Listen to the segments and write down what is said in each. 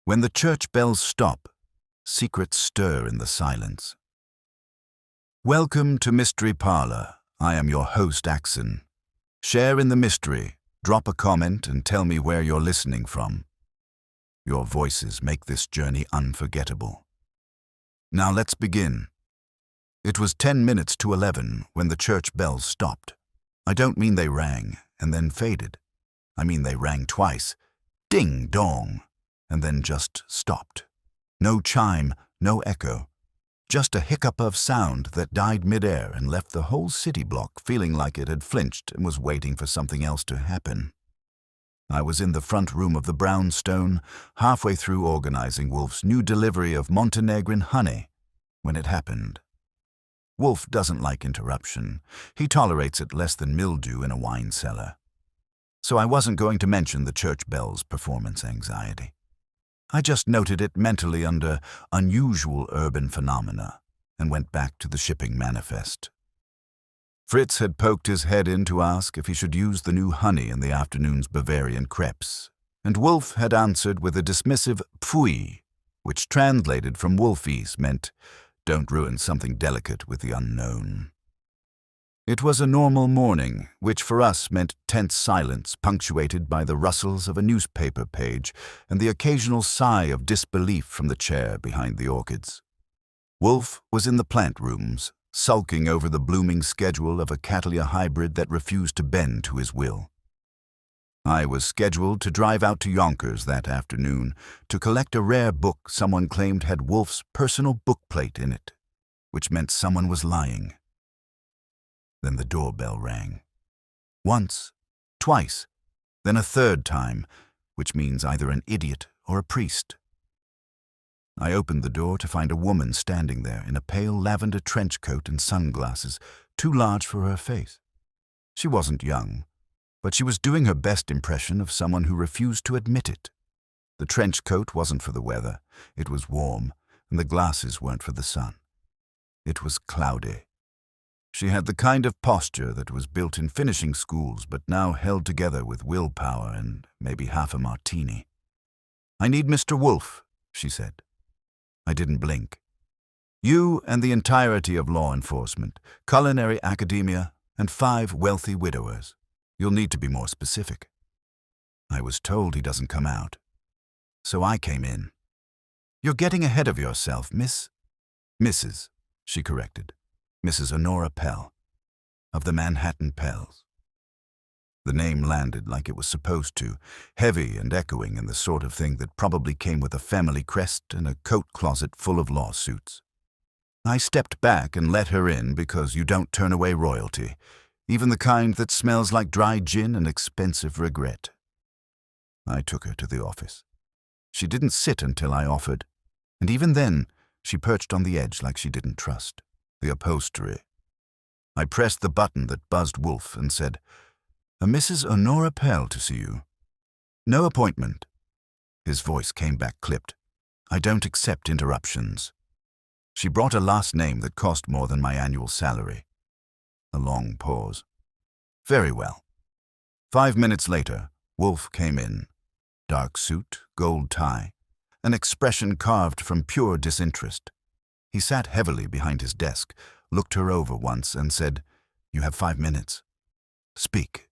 When the church bells stop, secrets stir in the silence. Welcome to Mystery Parlor. I am your host, Axon. Share in the mystery, drop a comment, and tell me where you're listening from. Your voices make this journey unforgettable. Now let's begin. It was 10 minutes to 11 when the church bells stopped. I don't mean they rang and then faded. I mean they rang twice, ding dong, and then just stopped. No chime, no echo, just a hiccup of sound that died midair and left the whole city block feeling like it had flinched and was waiting for something else to happen. I was in the front room of the brownstone, halfway through organizing Wolfe's new delivery of Montenegrin honey, when it happened. Wolfe doesn't like interruption. He tolerates it less than mildew in a wine cellar. So I wasn't going to mention the church bell's performance anxiety. I just noted it mentally under unusual urban phenomena and went back to the shipping manifest. Fritz had poked his head in to ask if he should use the new honey in the afternoon's Bavarian crepes, and Wolfe had answered with a dismissive pfui, which translated from Wolfies meant, "Don't ruin something delicate with the unknown." It was a normal morning, which for us meant tense silence punctuated by the rustles of a newspaper page and the occasional sigh of disbelief from the chair behind the orchids. Wolfe was in the plant rooms, sulking over the blooming schedule of a Cattleya hybrid that refused to bend to his will. I was scheduled to drive out to Yonkers that afternoon to collect a rare book someone claimed had Wolfe's personal bookplate in it, which meant someone was lying. Then the doorbell rang. Once, twice, then a third time, which means either an idiot or a priest. I opened the door to find a woman standing there in a pale lavender trench coat and sunglasses, too large for her face. She wasn't young, but she was doing her best impression of someone who refused to admit it. The trench coat wasn't for the weather, it was warm, and the glasses weren't for the sun. It was cloudy. She had the kind of posture that was built in finishing schools but now held together with willpower and maybe half a martini. "I need Mr. Wolfe," she said. I didn't blink. "You and the entirety of law enforcement, culinary academia, and 5 wealthy widowers. You'll need to be more specific." I was told he doesn't come out. So I came in. "You're getting ahead of yourself, Mrs., she corrected. Mrs. Honora Pell, of the Manhattan Pells. The name landed like it was supposed to, heavy and echoing and the sort of thing that probably came with a family crest and a coat closet full of lawsuits. I stepped back and let her in because you don't turn away royalty, even the kind that smells like dry gin and expensive regret. I took her to the office. She didn't sit until I offered, and even then she perched on the edge like she didn't trust the upholstery. I pressed the button that buzzed Wolfe and said, "A Mrs. Honora Pell to see you." "No appointment." His voice came back clipped. "I don't accept interruptions." She brought a last name that cost more than my annual salary. A long pause. "Very well." 5 minutes later, Wolfe came in. Dark suit, gold tie, an expression carved from pure disinterest. He sat heavily behind his desk, looked her over once, and said, "You have 5 minutes. Speak."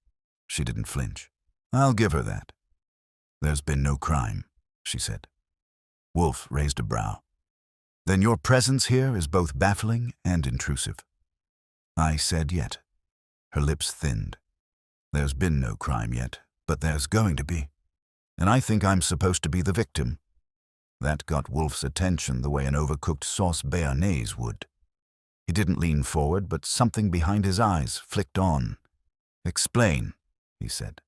She didn't flinch. "I'll give her that." "There's been no crime," she said. Wolfe raised a brow. "Then your presence here is both baffling and intrusive." I said yet. Her lips thinned. "There's been no crime yet, but there's going to be. And I think I'm supposed to be the victim." That got Wolfe's attention the way an overcooked sauce béarnaise would. He didn't lean forward, but something behind his eyes flicked on. "Explain," he said.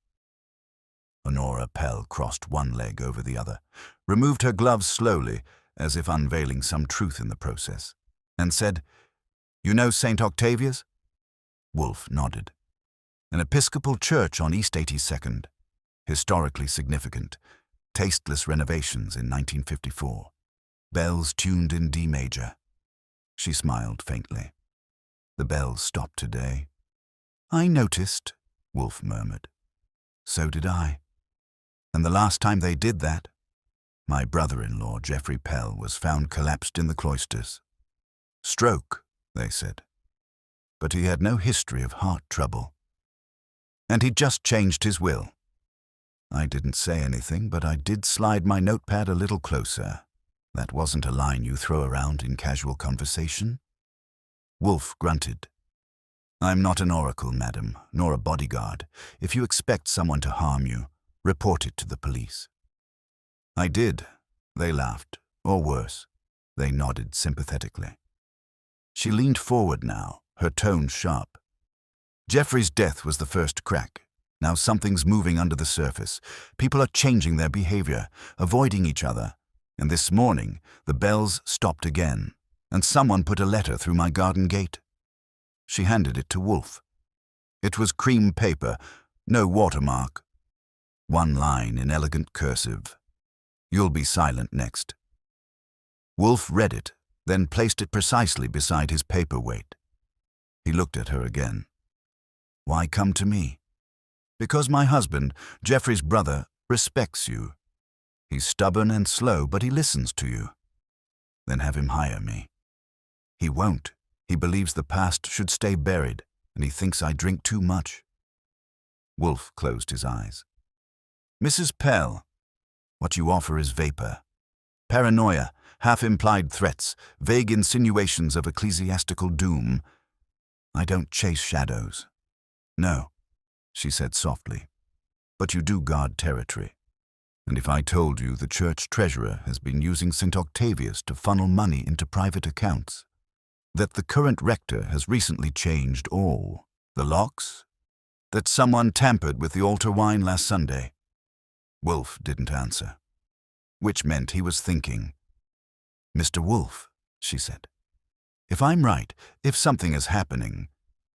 Honora Pell crossed one leg over the other, removed her gloves slowly, as if unveiling some truth in the process, and said, "You know St. Octavia's?" Wolfe nodded. "An Episcopal church on East 82nd. Historically significant. Tasteless renovations in 1954. Bells tuned in D major." She smiled faintly. "The bells stopped today." "I noticed," Wolfe murmured. "So did I. And the last time they did that, My brother-in-law, Geoffrey Pell, was found collapsed in the cloisters. Stroke, they said. But he had no history of heart trouble. And he'd just changed his will. I didn't say anything, but I did slide my notepad a little closer. That wasn't a line you throw around in casual conversation. Wolfe grunted. I'm not an oracle, madam, nor a bodyguard. If you expect someone to harm you, report it to the police. I did. They laughed, or worse. They nodded sympathetically. She leaned forward now, her tone sharp. Geoffrey's death was the first crack. Now something's moving under the surface. People are changing their behavior, avoiding each other. And this morning, the bells stopped again, and someone put a letter through my garden gate. She handed it to Wolfe. It was cream paper, no watermark. One line in elegant cursive. You'll be silent next. Wolfe read it, then placed it precisely beside his paperweight. He looked at her again. Why come to me? Because my husband, Geoffrey's brother, respects you. He's stubborn and slow, but he listens to you. Then have him hire me. He won't. He believes the past should stay buried, and he thinks I drink too much. Wolfe closed his eyes. Mrs. Pell, what you offer is vapor. Paranoia, half-implied threats, vague insinuations of ecclesiastical doom. I don't chase shadows. No, she said softly, but you do guard territory. And if I told you the church treasurer has been using St. Octavius to funnel money into private accounts, that the current rector has recently changed all the locks, that someone tampered with the altar wine last Sunday. Wolfe didn't answer, which meant he was thinking. Mr. Wolfe, she said, if I'm right, if something is happening,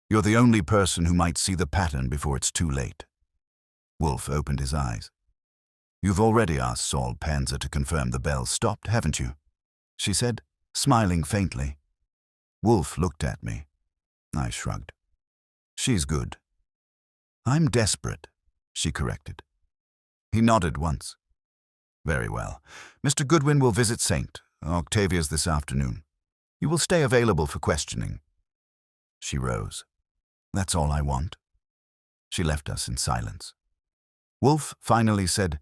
you're the only person who might see the pattern before it's too late. Wolfe opened his eyes. You've already asked Saul Panzer to confirm the bells stopped, haven't you? She said, smiling faintly. Wolfe looked at me. I shrugged. She's good. I'm desperate, she corrected. He nodded once. Very well. Mr. Goodwin will visit St. Octavius this afternoon. You will stay available for questioning. She rose. That's all I want. She left us in silence. Wolfe finally said,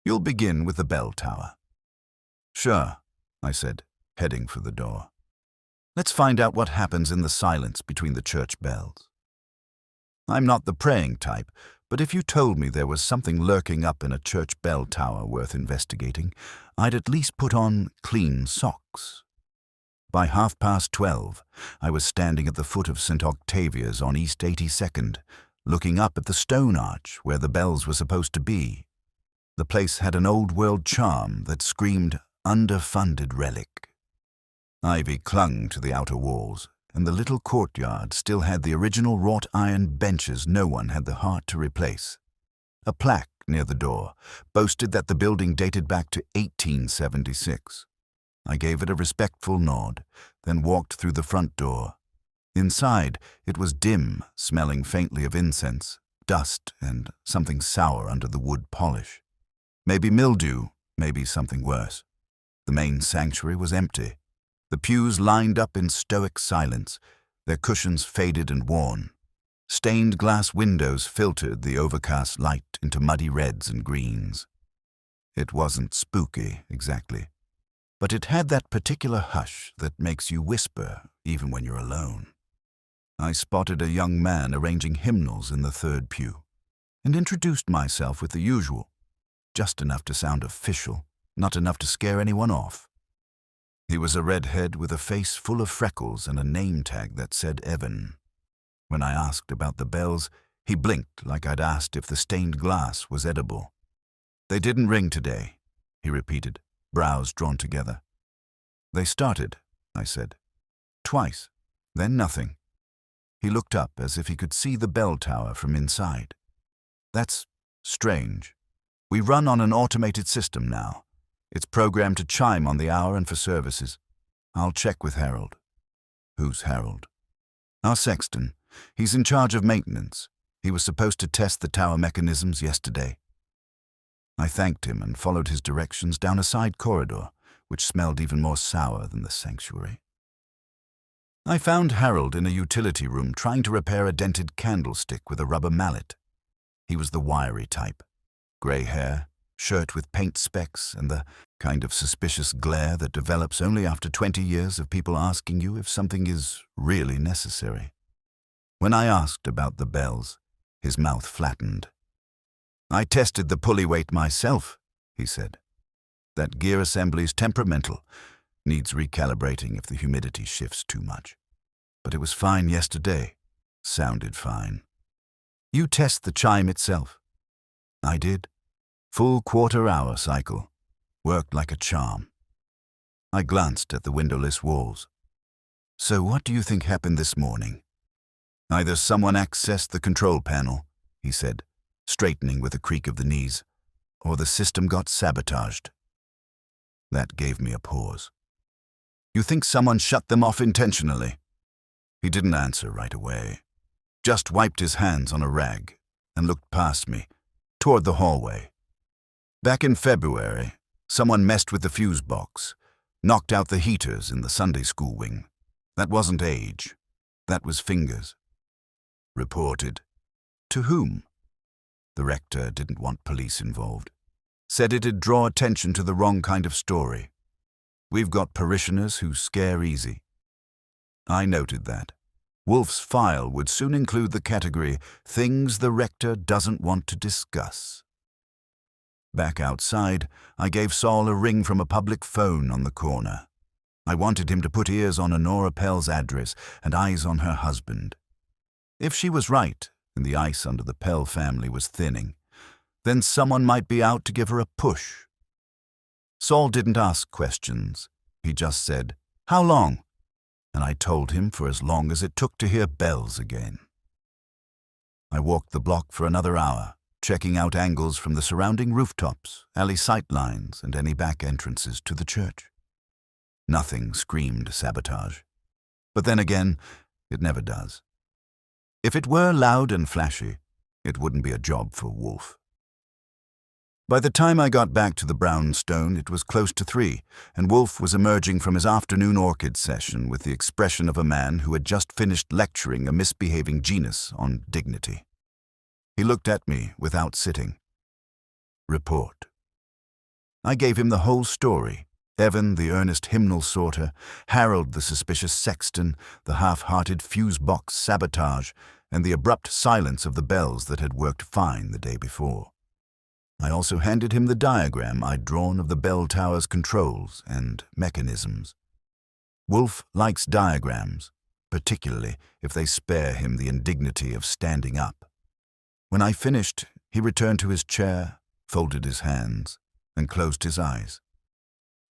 You'll begin with the bell tower. Sure, I said, heading for the door. Let's find out what happens in the silence between the church bells. I'm not the praying type, but if you told me there was something lurking up in a church bell tower worth investigating, I'd at least put on clean socks. By 12:30, I was standing at the foot of St. Octavia's on East 82nd, looking up at the stone arch where the bells were supposed to be. The place had an old-world charm that screamed underfunded relic. Ivy clung to the outer walls, and the little courtyard still had the original wrought iron benches no one had the heart to replace. A plaque near the door boasted that the building dated back to 1876. I gave it a respectful nod, then walked through the front door. Inside, it was dim, smelling faintly of incense, dust, and something sour under the wood polish. Maybe mildew, maybe something worse. The main sanctuary was empty. The pews lined up in stoic silence, their cushions faded and worn. Stained glass windows filtered the overcast light into muddy reds and greens. It wasn't spooky, exactly, but it had that particular hush that makes you whisper even when you're alone. I spotted a young man arranging hymnals in the third pew, and introduced myself with the usual, just enough to sound official, not enough to scare anyone off. He was a redhead with a face full of freckles and a name tag that said Evan. When I asked about the bells, he blinked like I'd asked if the stained glass was edible. They didn't ring today, he repeated, brows drawn together. They started, I said. Twice, then nothing. He looked up as if he could see the bell tower from inside. That's strange. We run on an automated system now. It's programmed to chime on the hour and for services. I'll check with Harold. Who's Harold? Our sexton. He's in charge of maintenance. He was supposed to test the tower mechanisms yesterday. I thanked him and followed his directions down a side corridor, which smelled even more sour than the sanctuary. I found Harold in a utility room trying to repair a dented candlestick with a rubber mallet. He was the wiry type. Grey hair, shirt with paint specks, and the kind of suspicious glare that develops only after 20 years of people asking you if something is really necessary. When I asked about the bells, his mouth flattened. "I tested the pulley weight myself," he said. "That gear assembly's temperamental, needs recalibrating if the humidity shifts too much. But it was fine yesterday. Sounded fine." "You test the chime itself?" "I did. Full quarter-hour cycle. Worked like a charm." I glanced at the windowless walls. "So what do you think happened this morning?" "Either someone accessed the control panel," he said, straightening with a creak of the knees, "or the system got sabotaged." That gave me a pause. "You think someone shut them off intentionally?" He didn't answer right away, just wiped his hands on a rag and looked past me, toward the hallway. "Back in February, someone messed with the fuse box, knocked out the heaters in the Sunday school wing. That wasn't age. That was fingers." "Reported." "To whom?" "The rector didn't want police involved. Said it'd draw attention to the wrong kind of story. We've got parishioners who scare easy." I noted that. Wolfe's file would soon include the category, "Things the rector doesn't want to discuss." Back outside, I gave Saul a ring from a public phone on the corner. I wanted him to put ears on Honora Pell's address and eyes on her husband. If she was right, and the ice under the Pell family was thinning, then someone might be out to give her a push. Saul didn't ask questions. He just said, "How long?" And I told him for as long as it took to hear bells again. I walked the block for another hour, checking out angles from the surrounding rooftops, alley sightlines, and any back entrances to the church. Nothing screamed sabotage. But then again, it never does. If it were loud and flashy, it wouldn't be a job for Wolfe. By the time I got back to the brownstone, it was close to 3, and Wolfe was emerging from his afternoon orchid session with the expression of a man who had just finished lecturing a misbehaving genus on dignity. He looked at me without sitting. "Report." I gave him the whole story. Evan, the earnest hymnal sorter, Harold, the suspicious sexton, the half-hearted fuse box sabotage, and the abrupt silence of the bells that had worked fine the day before. I also handed him the diagram I'd drawn of the bell tower's controls and mechanisms. Wolfe likes diagrams, particularly if they spare him the indignity of standing up. When I finished, he returned to his chair, folded his hands, and closed his eyes.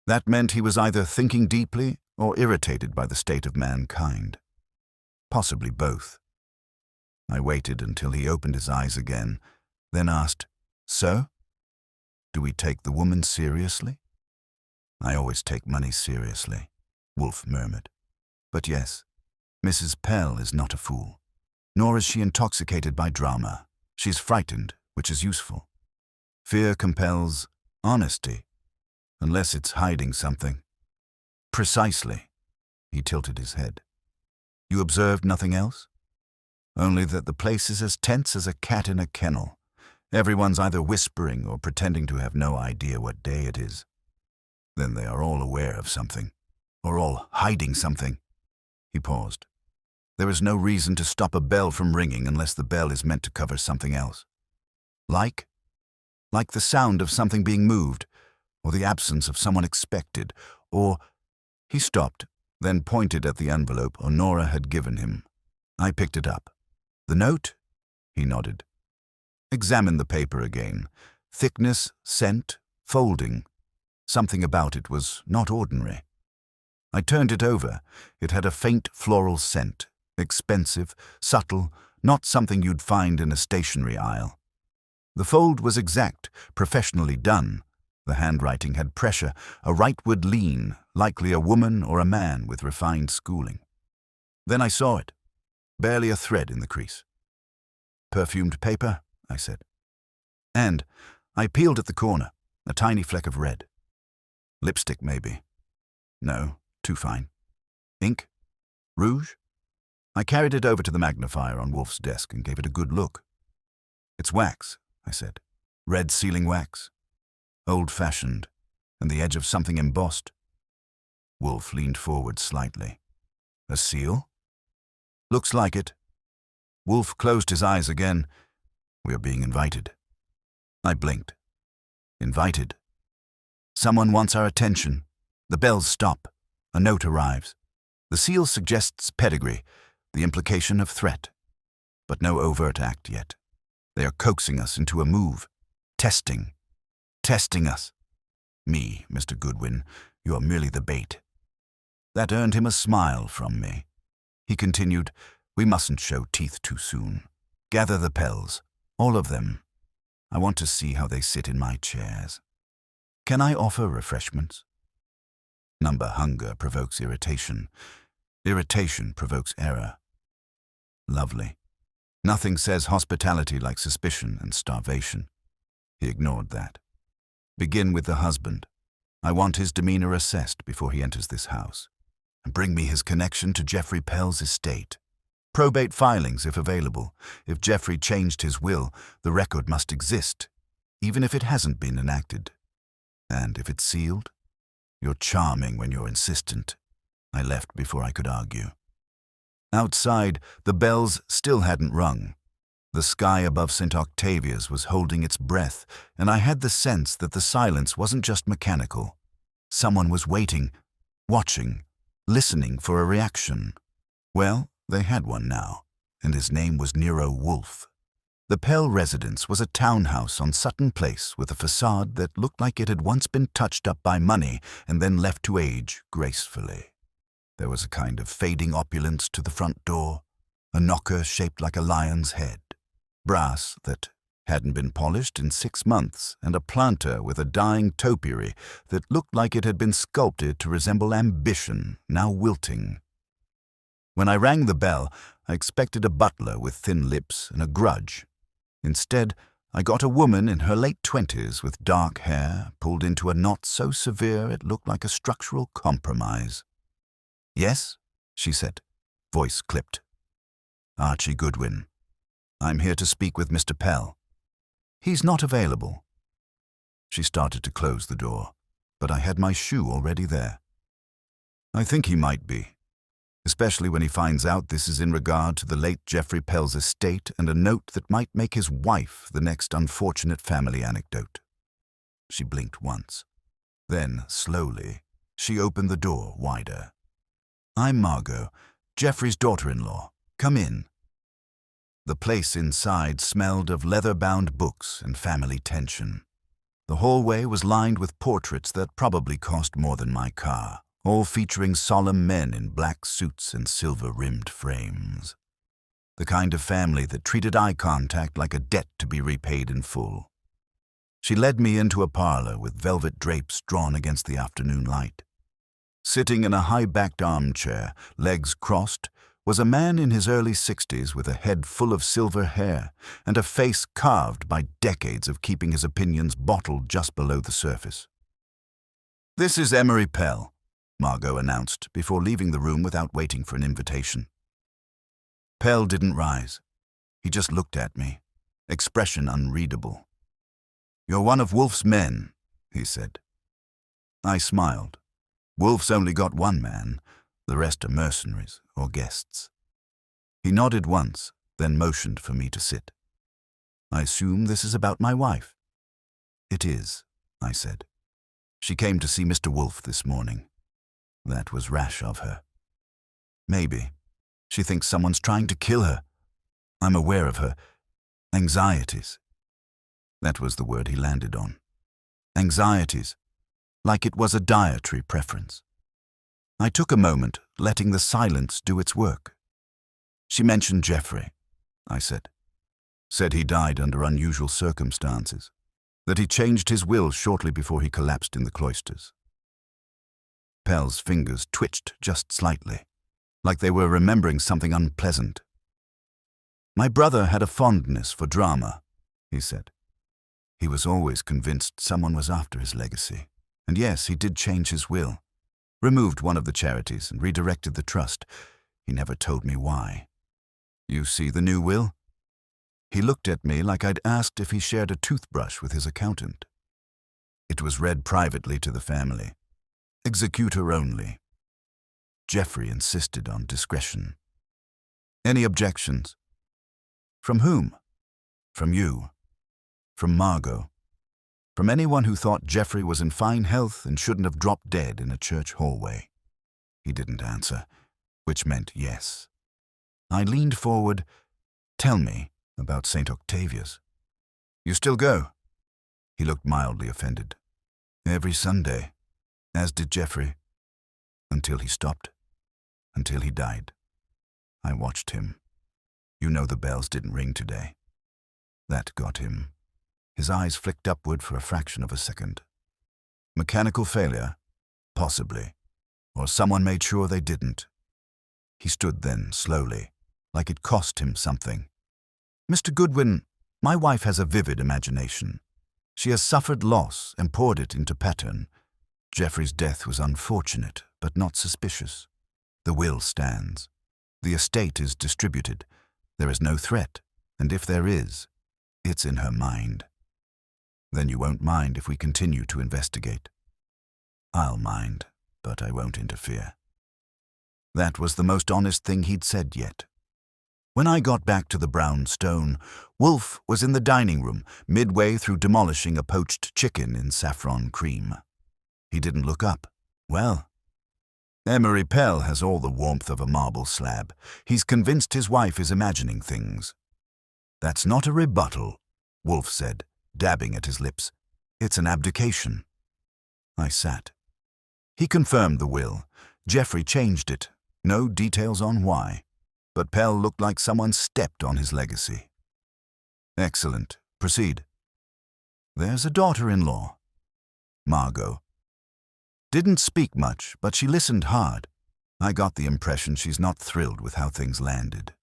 That meant he was either thinking deeply or irritated by the state of mankind. Possibly both. I waited until he opened his eyes again, then asked, "So? Do we take the woman seriously?" "I always take money seriously," Wolfe murmured. "But yes, Mrs. Pell is not a fool. Nor is she intoxicated by drama. She's frightened, which is useful. Fear compels honesty, unless it's hiding something." "Precisely." He tilted his head. "You observed nothing else?" "Only that the place is as tense as a cat in a kennel. Everyone's either whispering or pretending to have no idea what day it is. Then they are all aware of something, or all hiding something." He paused. "There is no reason to stop a bell from ringing unless the bell is meant to cover something else. Like the sound of something being moved, or the absence of someone expected, or—" He stopped, then pointed at the envelope Honora had given him. I picked it up. "The note?" He nodded. "Examine the paper again. Thickness, scent, folding. Something about it was not ordinary." I turned it over. It had a faint floral scent, expensive, subtle, not something you'd find in a stationery aisle. The fold was exact, professionally done. The handwriting had pressure, a rightward lean, likely a woman or a man with refined schooling. Then I saw it. Barely a thread in the crease. "Perfumed paper," I said. "And I peeled at the corner, a tiny fleck of red. Lipstick, maybe. No, too fine. Ink? Rouge? I carried it over to the magnifier on Wolfe's desk and gave it a good look. It's wax, I said. Red sealing wax. Old-fashioned, and the edge of something embossed. Wolfe leaned forward slightly. A seal? Looks like it. Wolfe closed his eyes again. We are being invited. I blinked. Invited. Someone wants our attention. The bells stop. A note arrives. The seal suggests pedigree, the implication of threat. But no overt act yet. They are coaxing us into a move. Testing us. Me, Mr. Goodwin, you are merely the bait. That earned him a smile from me. He continued, we mustn't show teeth too soon. Gather the pels, all of them. I want to see how they sit in my chairs. Can I offer refreshments? Number hunger provokes irritation. Irritation provokes error. Lovely. Nothing says hospitality like suspicion and starvation. He ignored that. Begin with the husband. I want his demeanor assessed before he enters this house. And bring me his connection to Geoffrey Pell's estate. Probate filings, if available. If Geoffrey changed his will, the record must exist, even if it hasn't been enacted. And if it's sealed? You're charming when you're insistent. I left before I could argue. Outside, the bells still hadn't rung. The sky above St. Octavia's was holding its breath, and I had the sense that the silence wasn't just mechanical. Someone was waiting, watching, listening for a reaction. Well, they had one now, and his name was Nero Wolfe. The Pell residence was a townhouse on Sutton Place with a facade that looked like it had once been touched up by money and then left to age gracefully. There was a kind of fading opulence to the front door, a knocker shaped like a lion's head, brass that hadn't been polished in 6 months, and a planter with a dying topiary that looked like it had been sculpted to resemble ambition, now wilting. When I rang the bell, I expected a butler with thin lips and a grudge. Instead, I got a woman in her late 20s with dark hair pulled into a knot so severe it looked like a structural compromise. Yes, she said, voice clipped. Archie Goodwin. I'm here to speak with Mr. Pell. He's not available. She started to close the door, but I had my shoe already there. I think he might be, especially when he finds out this is in regard to the late Geoffrey Pell's estate and a note that might make his wife the next unfortunate family anecdote. She blinked once. Then, slowly, she opened the door wider. I'm Margot, Geoffrey's daughter-in-law. Come in. The place inside smelled of leather-bound books and family tension. The hallway was lined with portraits that probably cost more than my car, all featuring solemn men in black suits and silver-rimmed frames. The kind of family that treated eye contact like a debt to be repaid in full. She led me into a parlor with velvet drapes drawn against the afternoon light. Sitting in a high-backed armchair, legs crossed, was a man in his early 60s with a head full of silver hair and a face carved by decades of keeping his opinions bottled just below the surface. This is Emery Pell, Margot announced before leaving the room without waiting for an invitation. Pell didn't rise. He just looked at me, expression unreadable. You're one of Wolfe's men, he said. I smiled. Wolfe's only got one man. The rest are mercenaries or guests. He nodded once, then motioned for me to sit. I assume this is about my wife. It is, I said. She came to see Mr. Wolfe this morning. That was rash of her. Maybe. She thinks someone's trying to kill her. I'm aware of her anxieties. That was the word he landed on. Anxieties. Like it was a dietary preference. I took a moment, letting the silence do its work. She mentioned Geoffrey, I said. Said he died under unusual circumstances, that he changed his will shortly before he collapsed in the cloisters. Pell's fingers twitched just slightly, like they were remembering something unpleasant. My brother had a fondness for drama, he said. He was always convinced someone was after his legacy. And yes, he did change his will. Removed one of the charities and redirected the trust. He never told me why. You see the new will? He looked at me like I'd asked if he shared a toothbrush with his accountant. It was read privately to the family. Executor only. Geoffrey insisted on discretion. Any objections? From whom? From you. From Margot. From anyone who thought Geoffrey was in fine health and shouldn't have dropped dead in a church hallway. He didn't answer, which meant yes. I leaned forward. Tell me about St. Octavia's. You still go? He looked mildly offended. Every Sunday, as did Geoffrey. Until he stopped. Until he died. I watched him. You know the bells didn't ring today. That got him. His eyes flicked upward for a fraction of a second. Mechanical failure? Possibly. Or someone made sure they didn't. He stood then, slowly, like it cost him something. Mr. Goodwin, my wife has a vivid imagination. She has suffered loss and poured it into pattern. Geoffrey's death was unfortunate, but not suspicious. The will stands. The estate is distributed. There is no threat, and if there is, it's in her mind. Then you won't mind if we continue to investigate. I'll mind, but I won't interfere. That was the most honest thing he'd said yet. When I got back to the brown stone, Wolfe was in the dining room, midway through demolishing a poached chicken in saffron cream. He didn't look up. Well, Emery Pell has all the warmth of a marble slab. He's convinced his wife is imagining things. That's not a rebuttal, Wolfe said, dabbing at his lips. It's an abdication. I sat. He confirmed the will. Geoffrey changed it. No details on why. But Pell looked like someone stepped on his legacy. Excellent. Proceed. There's a daughter-in-law. Margot. Didn't speak much, but she listened hard. I got the impression she's not thrilled with how things landed.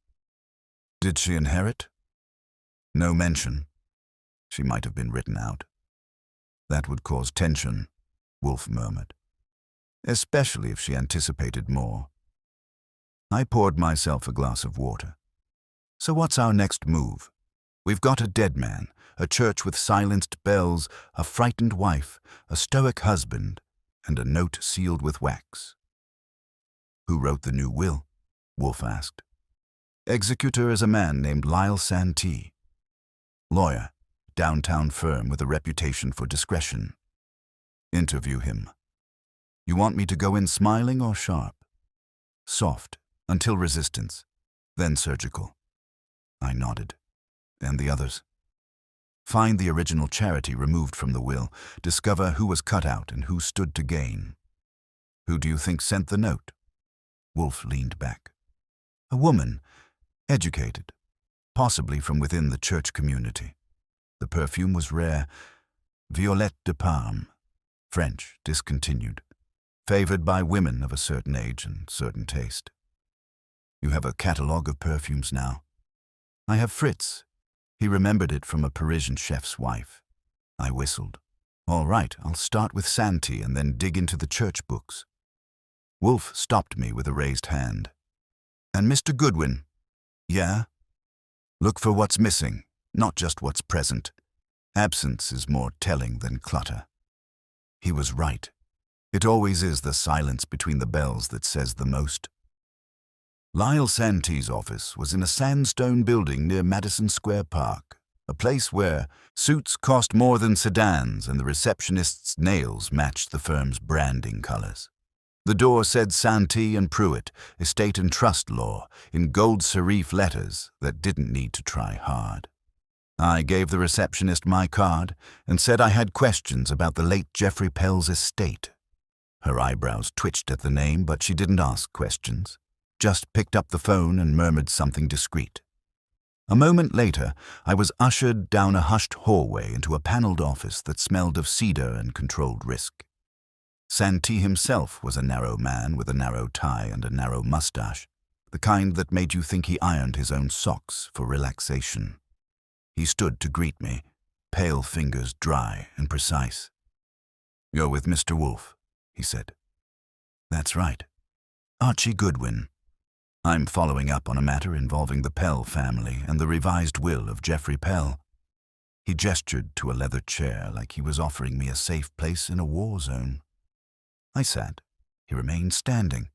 Did she inherit? No mention. She might have been written out. That would cause tension, Wolfe murmured. Especially if she anticipated more. I poured myself a glass of water. So what's our next move? We've got a dead man, a church with silenced bells, a frightened wife, a stoic husband, and a note sealed with wax. Who wrote the new will? Wolfe asked. Executor is a man named Lyle Santee. Lawyer, downtown firm with a reputation for discretion. Interview him. You want me to go in smiling or sharp? Soft, until resistance, then surgical. I nodded. And the others? Find the original charity removed from the will, discover who was cut out and who stood to gain. Who do you think sent the note? Wolfe leaned back. A woman, educated, possibly from within the church community. The perfume was rare, Violette de Parme, French, discontinued, favored by women of a certain age and certain taste. You have a catalogue of perfumes now. I have Fritz. He remembered it from a Parisian chef's wife. I whistled. All right, I'll start with Santee and then dig into the church books. Wolfe stopped me with a raised hand. And Mr. Goodwin? Yeah? Look for what's missing, not just what's present. Absence is more telling than clutter. He was right. It always is the silence between the bells that says the most. Lyle Santee's office was in a sandstone building near Madison Square Park, a place where suits cost more than sedans and the receptionist's nails matched the firm's branding colors. The door said Santee and Pruitt, estate and trust law, in gold serif letters that didn't need to try hard. I gave the receptionist my card and said I had questions about the late Geoffrey Pell's estate. Her eyebrows twitched at the name, but she didn't ask questions. Just picked up the phone and murmured something discreet. A moment later, I was ushered down a hushed hallway into a paneled office that smelled of cedar and controlled risk. Santee himself was a narrow man with a narrow tie and a narrow mustache, the kind that made you think he ironed his own socks for relaxation. He stood to greet me. pale fingers dry and precise. "You're with Mr. Wolfe," he said. "That's right. Archie Goodwin. I'm following up on a matter involving the Pell family and the revised will of Geoffrey Pell." He gestured to a leather chair like he was offering me a safe place in a war zone. I sat. He remained standing.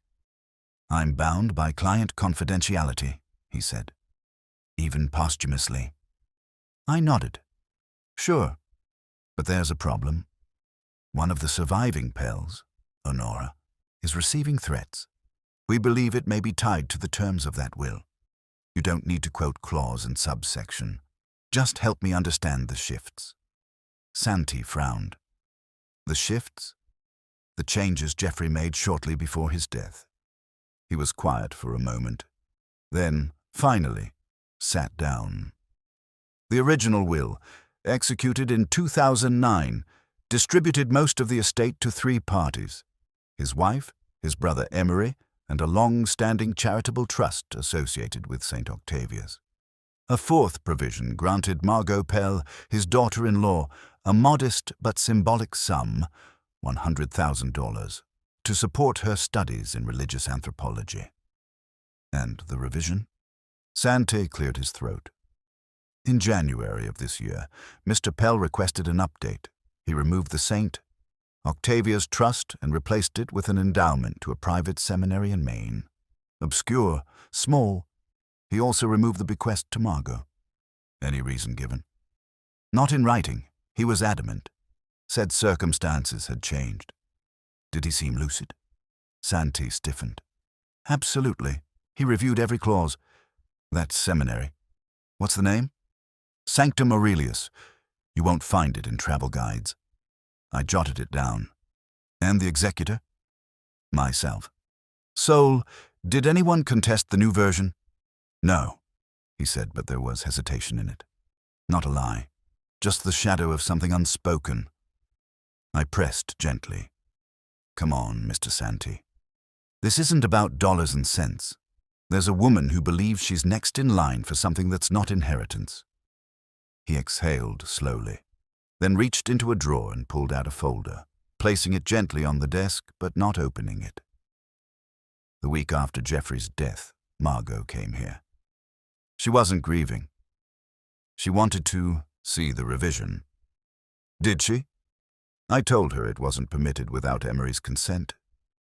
"I'm bound by client confidentiality," he said, "even posthumously." I nodded. "Sure, but there's a problem. One of the surviving Pells, Honora, is receiving threats. We believe it may be tied to the terms of that will. You don't need to quote clause and subsection. Just help me understand the shifts." Santee frowned. "The shifts?" "The changes Geoffrey made shortly before his death." He was quiet for a moment, then, finally, sat down. "The original will, executed in 2009, distributed most of the estate to 3 parties: his wife, his brother Emery, and a long-standing charitable trust associated with St. Octavia's. A 4th provision granted Margot Pell, his daughter-in-law, a modest but symbolic sum, $100,000, to support her studies in religious anthropology. And the revision? Santee cleared his throat. In January of this year, Mr. Pell requested an update. He removed the St. Octavia's trust and replaced it with an endowment to a private seminary in Maine. Obscure, small. He also removed the bequest to Margot. Any reason given? Not in writing. He was adamant. Said circumstances had changed. Did he seem lucid? Santee stiffened. Absolutely. He reviewed every clause. That seminary. What's the name? Sanctum Aurelius. You won't find it in travel guides. I jotted it down. And the executor? Myself. Soul, did anyone contest the new version? No, he said, but there was hesitation in it. Not a lie. Just the shadow of something unspoken. I pressed gently. Come on, Mr. Santee. This isn't about dollars and cents. There's a woman who believes she's next in line for something that's not inheritance. He exhaled slowly, then reached into a drawer and pulled out a folder, placing it gently on the desk but not opening it. The week after Geoffrey's death, Margot came here. She wasn't grieving. She wanted to see the revision. Did she? I told her it wasn't permitted without Emery's consent.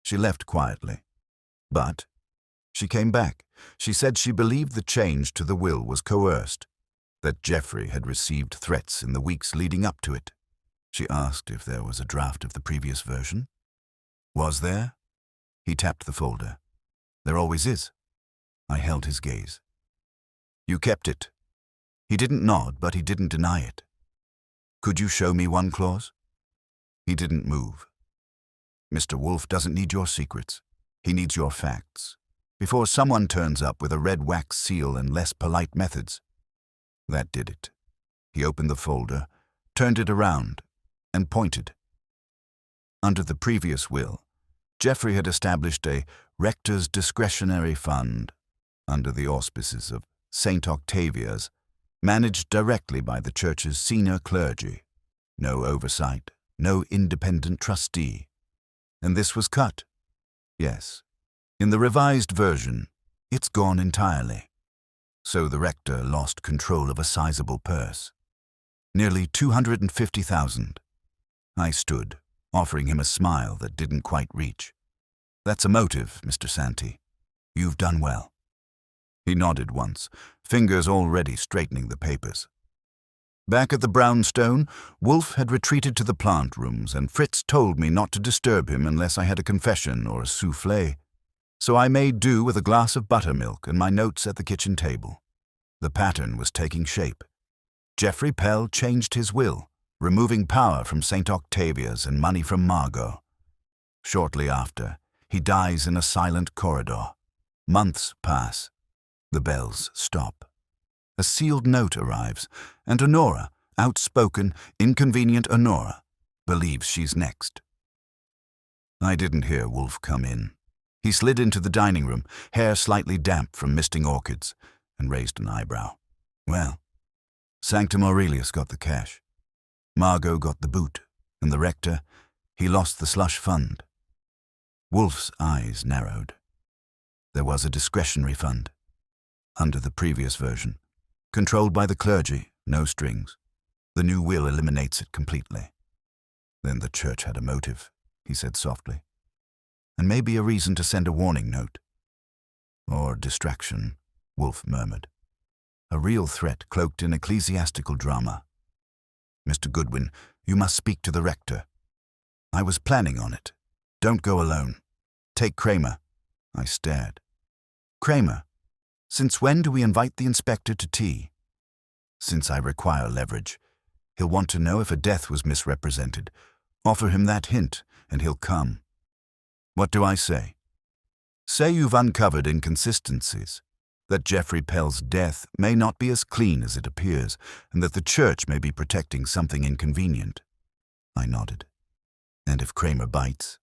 She left quietly. But she came back. She said she believed the change to the will was coerced, that Geoffrey had received threats in the weeks leading up to it. She asked if there was a draft of the previous version. Was there? He tapped the folder. There always is. I held his gaze. You kept it. He didn't nod, but he didn't deny it. Could you show me one clause? He didn't move. Mr. Wolfe doesn't need your secrets. He needs your facts. Before someone turns up with a red wax seal and less polite methods. That did it. He opened the folder, turned it around, and pointed. Under the previous will, Geoffrey had established a rector's discretionary fund under the auspices of St. Octavia's, managed directly by the church's senior clergy. No oversight, no independent trustee. And this was cut. Yes. In the revised version, it's gone entirely. So the rector lost control of a sizable purse. Nearly $250,000. I stood, offering him a smile that didn't quite reach. That's a motive, Mr. Santee. You've done well. He nodded once, fingers already straightening the papers. Back at the brownstone, Wolfe had retreated to the plant rooms, and Fritz told me not to disturb him unless I had a confession or a soufflé. So I made do with a glass of buttermilk and my notes at the kitchen table. The pattern was taking shape. Geoffrey Pell changed his will, removing power from St. Octavia's and money from Margot. Shortly after, he dies in a silent corridor. Months pass. The bells stop. A sealed note arrives, and Honora, outspoken, inconvenient Honora, believes she's next. I didn't hear Wolfe come in. He slid into the dining room, hair slightly damp from misting orchids, and raised an eyebrow. Well, Sanctum Aurelius got the cash. Margot got the boot, and the rector, he lost the slush fund. Wolfe's eyes narrowed. There was a discretionary fund, under the previous version, controlled by the clergy, no strings. The new will eliminates it completely. Then the church had a motive, he said softly, and maybe a reason to send a warning note. Or distraction, Wolfe murmured. A real threat cloaked in ecclesiastical drama. Mr. Goodwin, you must speak to the rector. I was planning on it. Don't go alone. Take Kramer. I stared. Kramer, since when do we invite the inspector to tea? Since I require leverage. He'll want to know if a death was misrepresented. Offer him that hint, and he'll come. What do I say? Say you've uncovered inconsistencies, that Geoffrey Pell's death may not be as clean as it appears, and that the church may be protecting something inconvenient. I nodded. And if Kramer bites?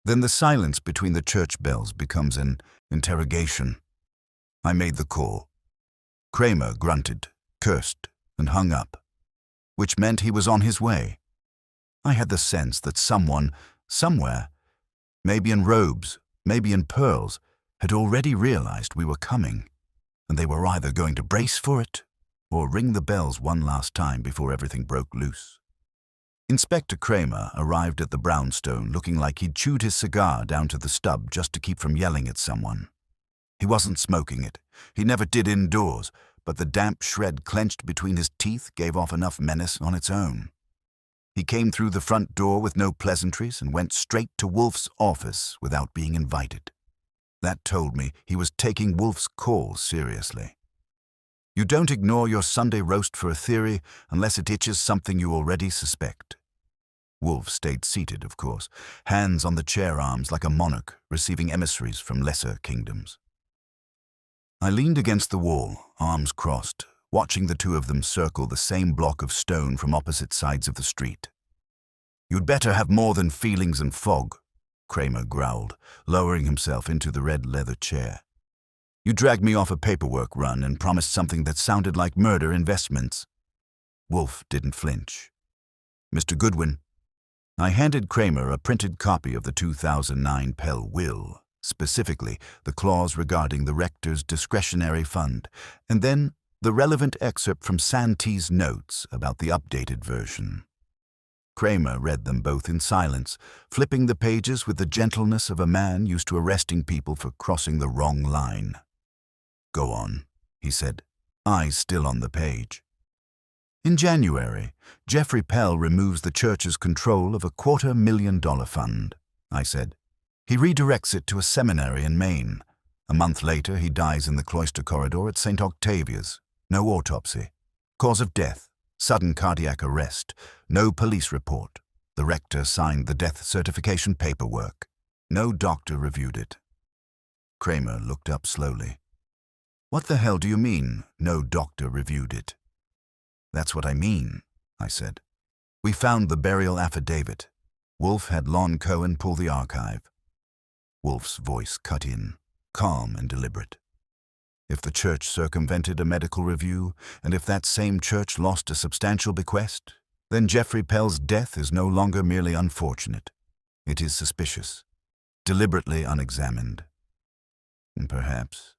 Then the silence between the church bells becomes an interrogation. I made the call. Kramer grunted, cursed, and hung up, which meant he was on his way. I had the sense that someone, somewhere, maybe in robes, maybe in pearls, had already realized we were coming, and they were either going to brace for it or ring the bells one last time before everything broke loose. Inspector Kramer arrived at the brownstone looking like he'd chewed his cigar down to the stub just to keep from yelling at someone. He wasn't smoking it. He never did indoors, but the damp shred clenched between his teeth gave off enough menace on its own. He came through the front door with no pleasantries and went straight to Wolfe's office without being invited. That told me he was taking Wolfe's call seriously. You don't ignore your Sunday roast for a theory unless it itches something you already suspect. Wolfe stayed seated, of course, hands on the chair arms like a monarch receiving emissaries from lesser kingdoms. I leaned against the wall, arms crossed, watching the two of them circle the same block of stone from opposite sides of the street. You'd better have more than feelings and fog, Kramer growled, lowering himself into the red leather chair. You dragged me off a paperwork run and promised something that sounded like murder investments. Wolfe didn't flinch. Mr. Goodwin, I handed Kramer a printed copy of the 2009 Pell will, specifically the clause regarding the rector's discretionary fund, and then the relevant excerpt from Santee's notes about the updated version. Kramer read them both in silence, flipping the pages with the gentleness of a man used to arresting people for crossing the wrong line. Go on, he said, eyes still on the page. In January, Geoffrey Pell removes the church's control of a $250,000 fund, I said. He redirects it to a seminary in Maine. A month later, he dies in the cloister corridor at St. Octavia's. No autopsy. Cause of death, sudden cardiac arrest. No police report. The rector signed the death certification paperwork. No doctor reviewed it. Kramer looked up slowly. What the hell do you mean, no doctor reviewed it? That's what I mean, I said. We found the burial affidavit. Wolfe had Lon Cohen pull the archive. Wolfe's voice cut in, calm and deliberate. If the church circumvented a medical review, and if that same church lost a substantial bequest, then Geoffrey Pell's death is no longer merely unfortunate. It is suspicious, deliberately unexamined, and perhaps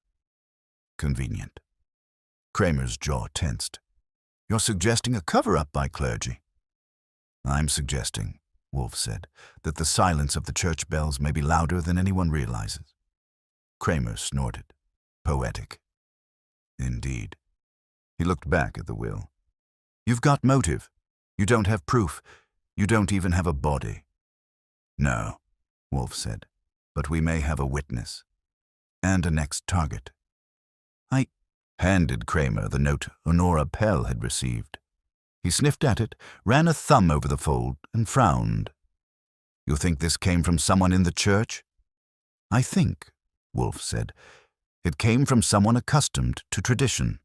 convenient. Kramer's jaw tensed. You're suggesting a cover-up by clergy? I'm suggesting, Wolfe said, that the silence of the church bells may be louder than anyone realizes. Kramer snorted. Poetic. Indeed. He looked back at the will. You've got motive. You don't have proof. You don't even have a body. No, Wolfe said, but we may have a witness. And a next target. I handed Kramer the note Honora Pell had received. He sniffed at it, ran a thumb over the fold, and frowned. You think this came from someone in the church? I think, Wolfe said, it came from someone accustomed to tradition,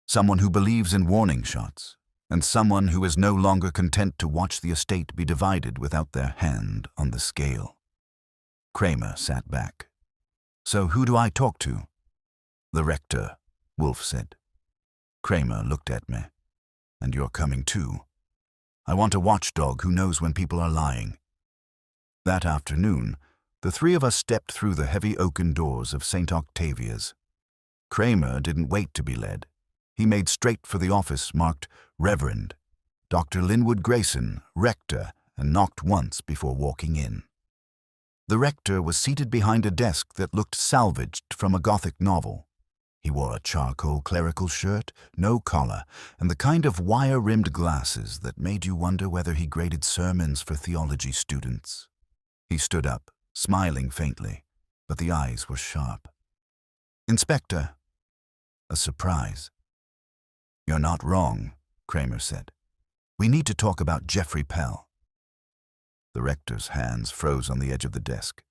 someone who believes in warning shots, and someone who is no longer content to watch the estate be divided without their hand on the scale. Kramer sat back. So who do I talk to? The rector, Wolfe said. Kramer looked at me. And you're coming too. I want a watchdog who knows when people are lying." That afternoon, the three of us stepped through the heavy oaken doors of St. Octavia's. Kramer didn't wait to be led. He made straight for the office marked Reverend Dr. Linwood Grayson, Rector, and knocked once before walking in. The rector was seated behind a desk that looked salvaged from a Gothic novel. He wore a charcoal clerical shirt, no collar, and the kind of wire-rimmed glasses that made you wonder whether he graded sermons for theology students. He stood up, smiling faintly, but the eyes were sharp. "Inspector." A surprise. "You're not wrong," Kramer said. "We need to talk about Geoffrey Pell." The rector's hands froze on the edge of the desk.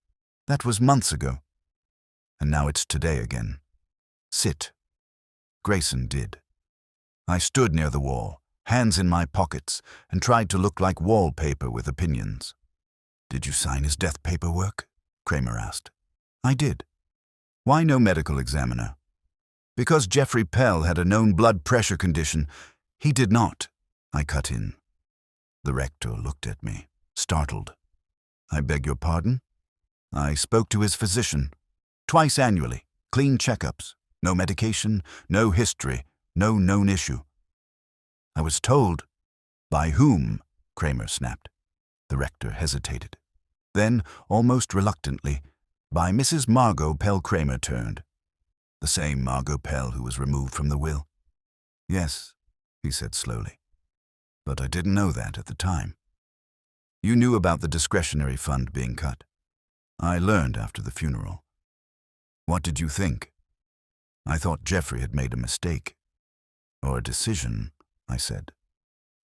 "That was months ago. And now it's today again. Sit." Grayson did. I stood near the wall, hands in my pockets, and tried to look like wallpaper with opinions. "Did you sign his death paperwork?" Kramer asked. "I did." "Why no medical examiner?" "Because Geoffrey Pell had a known blood pressure condition." "He did not," I cut in. The rector looked at me, startled. "I beg your pardon?" "I spoke to his physician. Twice annually, clean checkups, no medication, no history, no known issue." "I was told." "By whom?" Kramer snapped. The rector hesitated. Then, almost reluctantly, "By Mrs. Margot Pell." Kramer turned. "The same Margot Pell who was removed from the will?" "Yes," he said slowly. "But I didn't know that at the time." "You knew about the discretionary fund being cut?" "I learned after the funeral." "What did you think?" "I thought Geoffrey had made a mistake." "Or a decision," I said.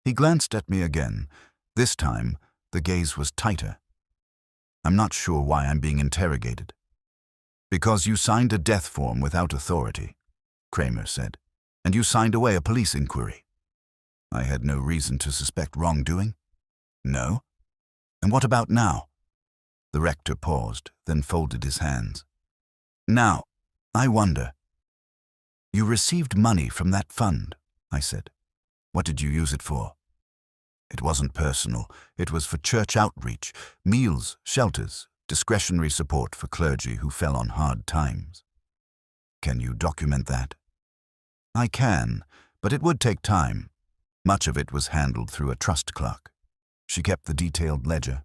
He glanced at me again. This time, the gaze was tighter. "I'm not sure why I'm being interrogated." "Because you signed a death form without authority," Kramer said, "and you signed away a police inquiry." "I had no reason to suspect wrongdoing?" "No." "And what about now?" The rector paused, then folded his hands. "Now, I wonder." "You received money from that fund," I said. "What did you use it for?" "It wasn't personal. It was for church outreach, meals, shelters, discretionary support for clergy who fell on hard times." "Can you document that?" "I can, but it would take time. Much of it was handled through a trust clerk. She kept the detailed ledger."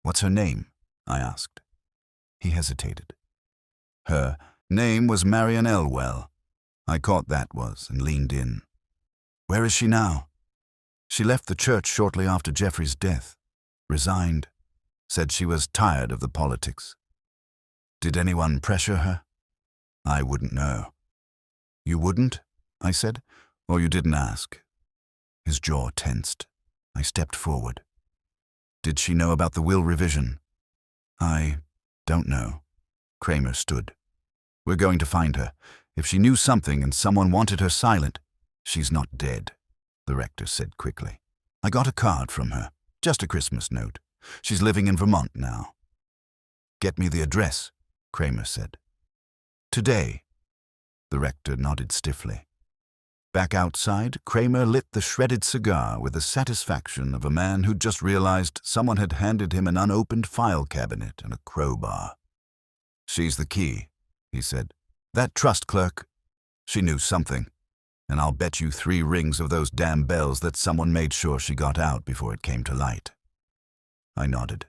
"What's her name?" I asked. He hesitated. "Her name was Marian Elwell." I caught that was and leaned in. "Where is she now?" "She left the church shortly after Geoffrey's death. Resigned. Said she was tired of the politics." "Did anyone pressure her?" "I wouldn't know." "You wouldn't?" I said. "Or you didn't ask?" His jaw tensed. I stepped forward. "Did she know about the will revision?" "I don't know." Kramer stood. "We're going to find her. If she knew something and someone wanted her silent—" "She's not dead," the rector said quickly. "I got a card from her, just a Christmas note. She's living in Vermont now." "Get me the address," Kramer said. "Today." The rector nodded stiffly. Back outside, Kramer lit the shredded cigar with the satisfaction of a man who'd just realized someone had handed him an unopened file cabinet and a crowbar. "She's the key," he said. "That trust clerk, she knew something. And I'll bet you 3 rings of those damn bells that someone made sure she got out before it came to light." I nodded.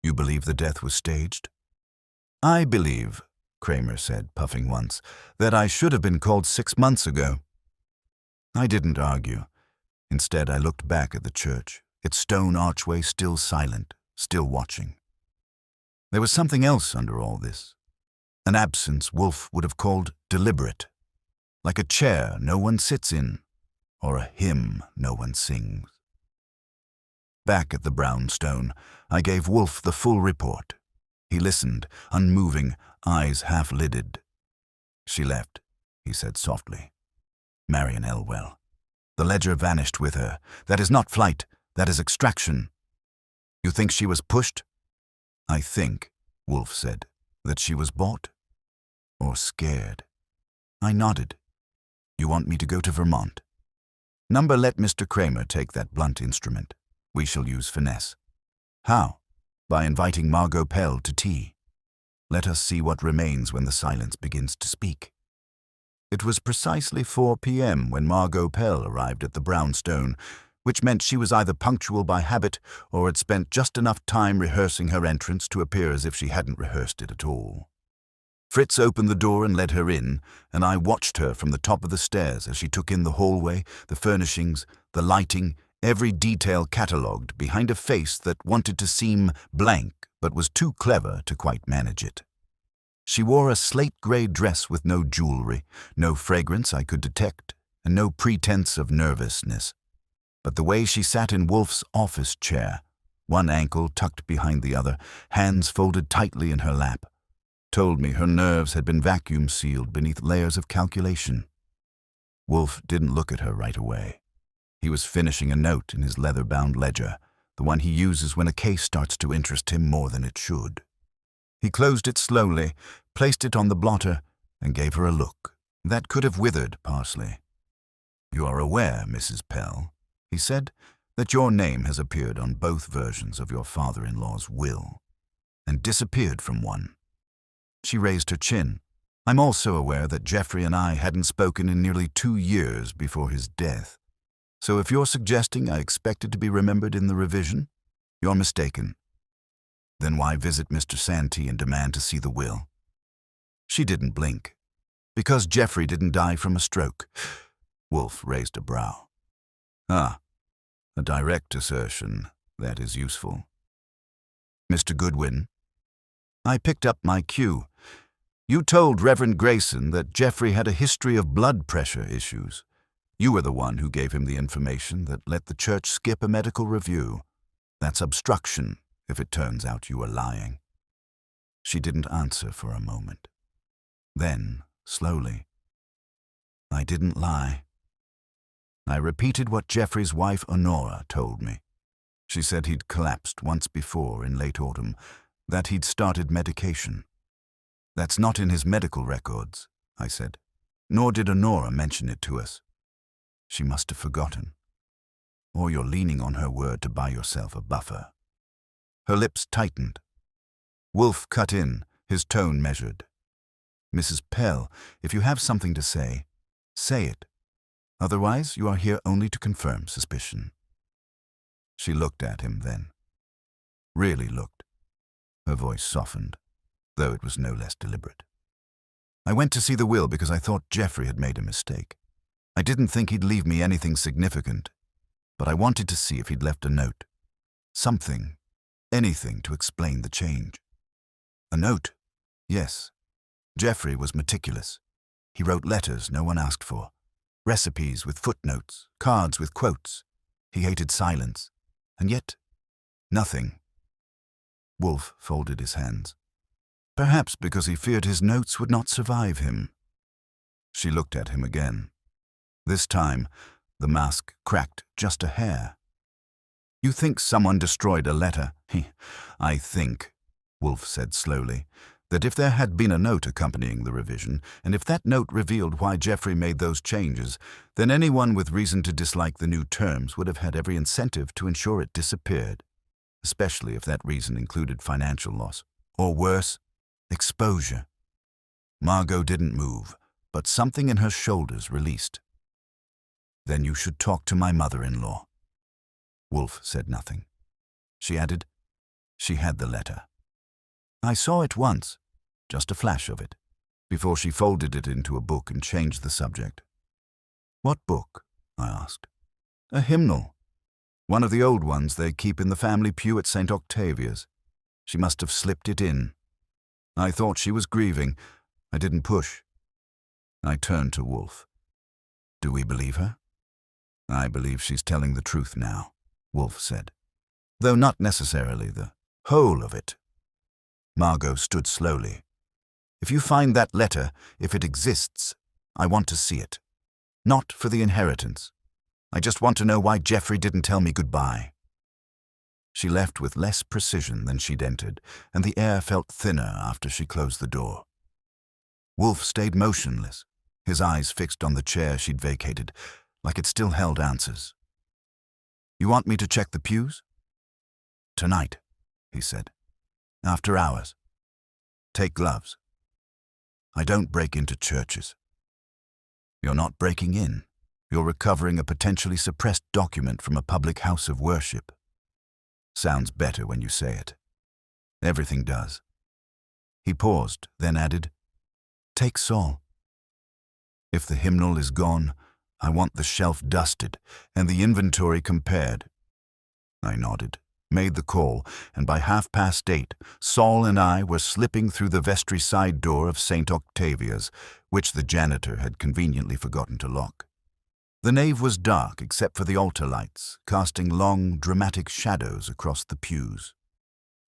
"You believe the death was staged?" "I believe," Kramer said, puffing once, "that I should have been called 6 months ago." I didn't argue. Instead, I looked back at the church, its stone archway still silent, still watching. There was something else under all this. An absence Wolfe would have called deliberate. Like a chair no one sits in, or a hymn no one sings. Back at the brownstone, I gave Wolfe the full report. He listened, unmoving, eyes half-lidded. "She left," he said softly. "Marian Elwell. The ledger vanished with her. That is not flight, that is extraction." "You think she was pushed?" "I think," Wolfe said, "that she was bought or scared." I nodded. "You want me to go to Vermont?" Number, let Mr. Kramer take that blunt instrument. We shall use finesse. How? By inviting Margot Pell to tea. Let us see what remains when the silence begins to speak. It was precisely 4 p.m. when Margot Pell arrived at the Brownstone, which meant she was either punctual by habit or had spent just enough time rehearsing her entrance to appear as if she hadn't rehearsed it at all. Fritz opened the door and led her in, and I watched her from the top of the stairs as she took in the hallway, the furnishings, the lighting, every detail catalogued behind a face that wanted to seem blank but was too clever to quite manage it. She wore a slate-gray dress with no jewelry, no fragrance I could detect, and no pretense of nervousness. But the way she sat in Wolfe's office chair, one ankle tucked behind the other, hands folded tightly in her lap, told me her nerves had been vacuum-sealed beneath layers of calculation. Wolfe didn't look at her right away. He was finishing a note in his leather-bound ledger, the one he uses when a case starts to interest him more than it should. He closed it slowly, placed it on the blotter, and gave her a look that could have withered parsley. "You are aware, Mrs. Pell," he said, "that your name has appeared on both versions of your father-in-law's will, and disappeared from one." She raised her chin. "I'm also aware that Geoffrey and I hadn't spoken in nearly 2 years before his death. So if you're suggesting I expected to be remembered in the revision, you're mistaken. Then why visit Mr. Santee and demand to see the will?" She didn't blink. "Because Geoffrey didn't die from a stroke." Wolfe raised a brow. "Ah, a direct assertion. That is useful. Mr. Goodwin?" I picked up my cue. "You told Reverend Grayson that Geoffrey had a history of blood pressure issues. You were the one who gave him the information that let the church skip a medical review. That's obstruction, if it turns out you were lying." She didn't answer for a moment. Then, slowly, "I didn't lie. I repeated what Geoffrey's wife Honora told me. She said he'd collapsed once before in late autumn, that he'd started medication." "That's not in his medical records," I said. "Nor did Honora mention it to us." She must have forgotten. Or you're leaning on her word to buy yourself a buffer. Her lips tightened. Wolfe cut in, his tone measured. "Mrs. Pell, if you have something to say it. Otherwise, you are here only to confirm suspicion." She looked at him then. Really looked. Her voice softened, though it was no less deliberate. "I went to see the will because I thought Geoffrey had made a mistake. I didn't think he'd leave me anything significant, but I wanted to see if he'd left a note. Something, anything to explain the change." "A note?" "Yes. Geoffrey was meticulous. He wrote letters no one asked for, recipes with footnotes, cards with quotes. He hated silence. And yet, nothing." Wolfe folded his hands. "Perhaps because he feared his notes would not survive him." She looked at him again. This time, the mask cracked just a hair. "You think someone destroyed a letter?" "I think," Wolfe said slowly, "that if there had been a note accompanying the revision, and if that note revealed why Geoffrey made those changes, then anyone with reason to dislike the new terms would have had every incentive to ensure it disappeared, especially if that reason included financial loss, or worse, exposure." Margot didn't move, but something in her shoulders released. "Then you should talk to my mother-in-law." Wolfe said nothing. She added, "She had the letter. I saw it once, just a flash of it, before she folded it into a book and changed the subject." "What book?" I asked. "A hymnal. One of the old ones they keep in the family pew at St. Octavia's. She must have slipped it in. I thought she was grieving. I didn't push." I turned to Wolfe. "Do we believe her?" "I believe she's telling the truth now," Wolfe said, "though not necessarily the whole of it." Margot stood slowly. "If you find that letter, if it exists, I want to see it. Not for the inheritance. I just want to know why Geoffrey didn't tell me goodbye." She left with less precision than she'd entered, and the air felt thinner after she closed the door. Wolfe stayed motionless, his eyes fixed on the chair she'd vacated, like it still held answers. "You want me to check the pews?" "Tonight," he said. "After hours. Take gloves. I don't break into churches." "You're not breaking in. You're recovering a potentially suppressed document from a public house of worship." "Sounds better when you say it." "Everything does." He paused, then added, "Take Saul. If the hymnal is gone, I want the shelf dusted and the inventory compared." I nodded, made the call, and by 8:30, Saul and I were slipping through the vestry side door of St. Octavia's, which the janitor had conveniently forgotten to lock. The nave was dark except for the altar lights, casting long, dramatic shadows across the pews.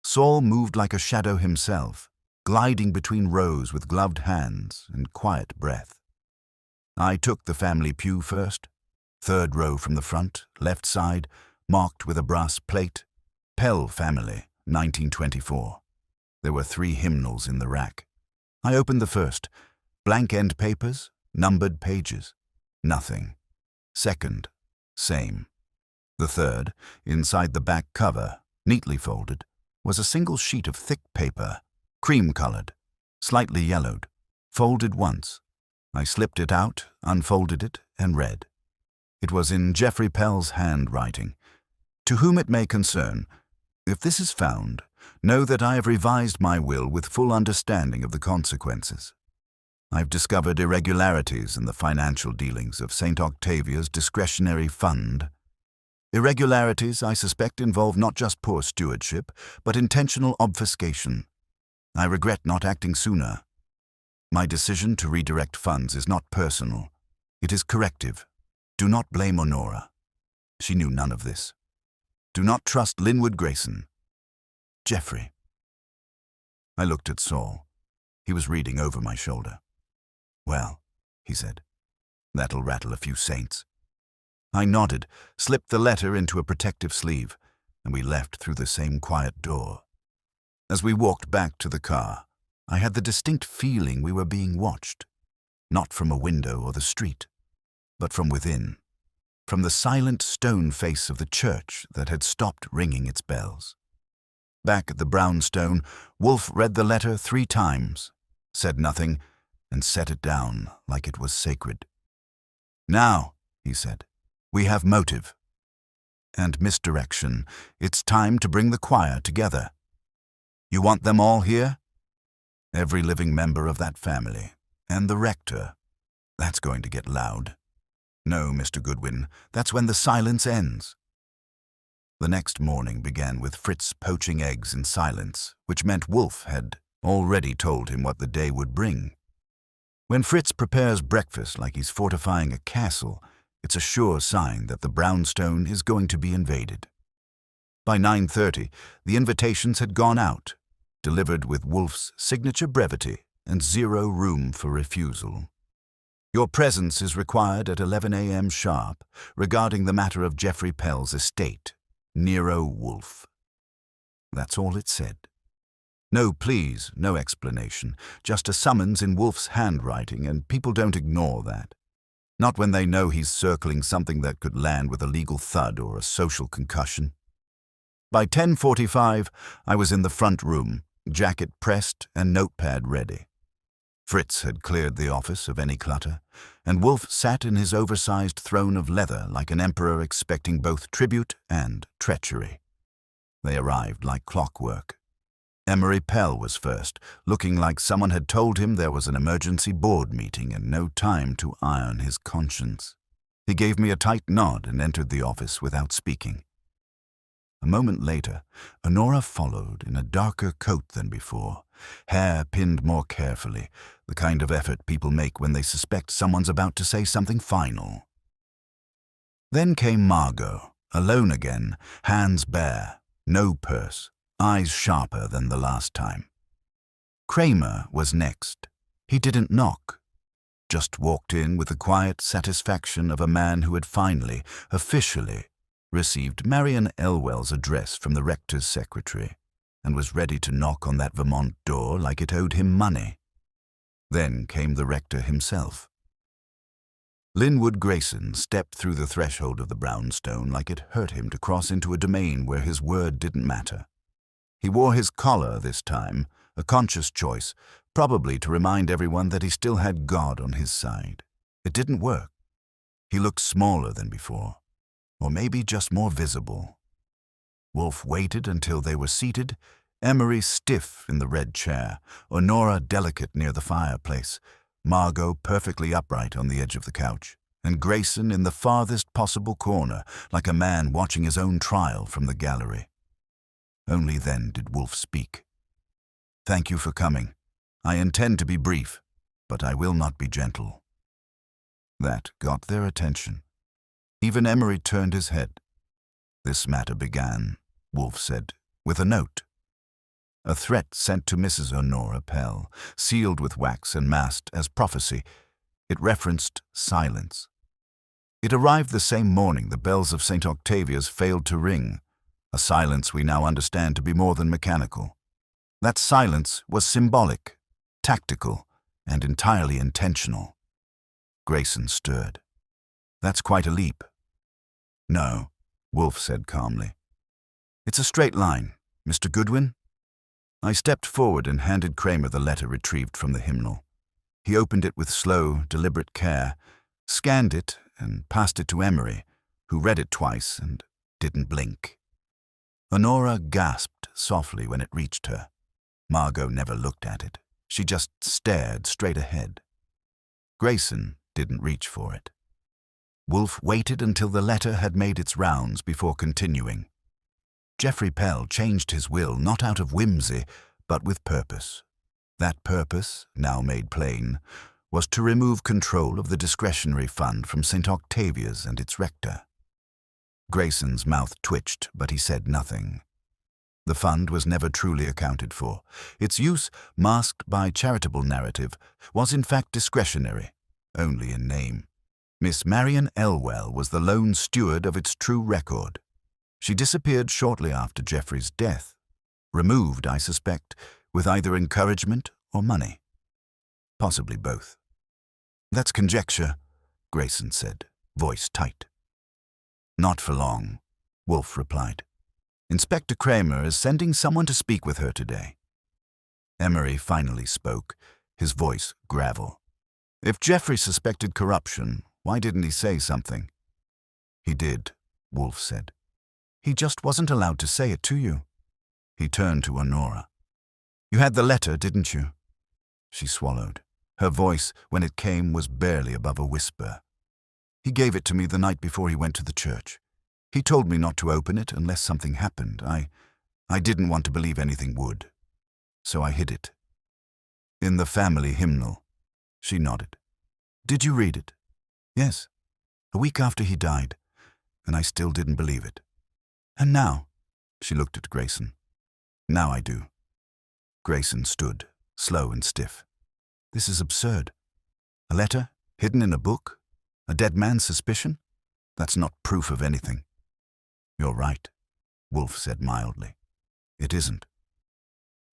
Saul moved like a shadow himself, gliding between rows with gloved hands and quiet breath. I took the family pew first, third row from the front, left side, marked with a brass plate, Pell Family, 1924. There were 3 hymnals in the rack. I opened the first, blank end papers, numbered pages. Nothing. Second, same. The third, inside the back cover, neatly folded, was a single sheet of thick paper, cream-colored, slightly yellowed, folded once. I slipped it out, unfolded it, and read. It was in Geoffrey Pell's handwriting. "To whom it may concern, if this is found, know that I have revised my will with full understanding of the consequences. I've discovered irregularities in the financial dealings of St. Octavia's discretionary fund. Irregularities, I suspect, involve not just poor stewardship, but intentional obfuscation. I regret not acting sooner. My decision to redirect funds is not personal. It is corrective. Do not blame Honora. She knew none of this. Do not trust Linwood Grayson. Geoffrey." I looked at Saul. He was reading over my shoulder. "Well," he said, "that'll rattle a few saints." I nodded, slipped the letter into a protective sleeve, and we left through the same quiet door. As we walked back to the car, I had the distinct feeling we were being watched, not from a window or the street, but from within, from the silent stone face of the church that had stopped ringing its bells. Back at the brownstone, Wolfe read the letter 3 times, said nothing, and set it down like it was sacred. "Now," he said, "we have motive and misdirection. It's time to bring the choir together. You want them all here? Every living member of that family, and the rector. That's going to get loud. No, Mr. Goodwin, that's when the silence ends." The next morning began with Fritz poaching eggs in silence, which meant Wolfe had already told him what the day would bring. When Fritz prepares breakfast like he's fortifying a castle, it's a sure sign that the brownstone is going to be invaded. By 9:30, the invitations had gone out, delivered with Wolfe's signature brevity and 0 room for refusal. "Your presence is required at 11 a.m. sharp regarding the matter of Geoffrey Pell's estate, Nero Wolfe." That's all it said. No pleas, no explanation, just a summons in Wolfe's handwriting, and people don't ignore that. Not when they know he's circling something that could land with a legal thud or a social concussion. By 10:45, I was in the front room, jacket pressed and notepad ready. Fritz had cleared the office of any clutter, and Wolfe sat in his oversized throne of leather like an emperor expecting both tribute and treachery. They arrived like clockwork. Emery Pell was first, looking like someone had told him there was an emergency board meeting and no time to iron his conscience. He gave me a tight nod and entered the office without speaking. A moment later, Honora followed in a darker coat than before, hair pinned more carefully, the kind of effort people make when they suspect someone's about to say something final. Then came Margot, alone again, hands bare, no purse, eyes sharper than the last time. Kramer was next. He didn't knock, just walked in with the quiet satisfaction of a man who had finally, officially, received Marian Elwell's address from the rector's secretary and was ready to knock on that Vermont door like it owed him money. Then came the rector himself. Linwood Grayson stepped through the threshold of the brownstone like it hurt him to cross into a domain where his word didn't matter. He wore his collar this time, a conscious choice, probably to remind everyone that he still had God on his side. It didn't work. He looked smaller than before, or maybe just more visible. Wolfe waited until they were seated, Emery stiff in the red chair, Honora delicate near the fireplace, Margot perfectly upright on the edge of the couch, and Grayson in the farthest possible corner, like a man watching his own trial from the gallery. Only then did Wolfe speak. "Thank you for coming. I intend to be brief, but I will not be gentle." That got their attention. Even Emery turned his head. "This matter began," Wolfe said, "with a note. A threat sent to Mrs. Honora Pell, sealed with wax and masked as prophecy. It referenced silence. It arrived the same morning the bells of St. Octavia's failed to ring, a silence we now understand to be more than mechanical. That silence was symbolic, tactical, and entirely intentional. Grayson stirred. "That's quite a leap." "No," Wolfe said calmly. "It's a straight line, Mr. Goodwin." I stepped forward and handed Kramer the letter retrieved from the hymnal. He opened it with slow, deliberate care, scanned it, and passed it to Emery, who read it twice and didn't blink. Honora gasped softly when it reached her. Margot never looked at it. She just stared straight ahead. Grayson didn't reach for it. Wolfe waited until the letter had made its rounds before continuing. Geoffrey Pell changed his will not out of whimsy, but with purpose. That purpose, now made plain, was to remove control of the discretionary fund from St. Octavia's and its rector. Grayson's mouth twitched, but he said nothing. The fund was never truly accounted for. Its use, masked by charitable narrative, was in fact discretionary, only in name. Miss Marian Elwell was the lone steward of its true record. She disappeared shortly after Geoffrey's death, removed, I suspect, with either encouragement or money. Possibly both. "That's conjecture," Grayson said, voice tight. "Not for long," Wolfe replied. "Inspector Kramer is sending someone to speak with her today." Emery finally spoke, his voice gravel. "If Geoffrey suspected corruption, why didn't he say something?" "He did," Wolfe said. "He just wasn't allowed to say it to you." He turned to Honora. "You had the letter, didn't you?" She swallowed. Her voice, when it came, was barely above a whisper. "He gave it to me the night before he went to the church. He told me not to open it unless something happened. I didn't want to believe anything would. So I hid it." "In the family hymnal?" She nodded. "Did you read it?" "Yes. A week after he died, and I still didn't believe it. And now," she looked at Grayson. "Now I do." Grayson stood, slow and stiff. "This is absurd. A letter, hidden in a book? A dead man's suspicion? That's not proof of anything." "You're right," Wolfe said mildly. "It isn't.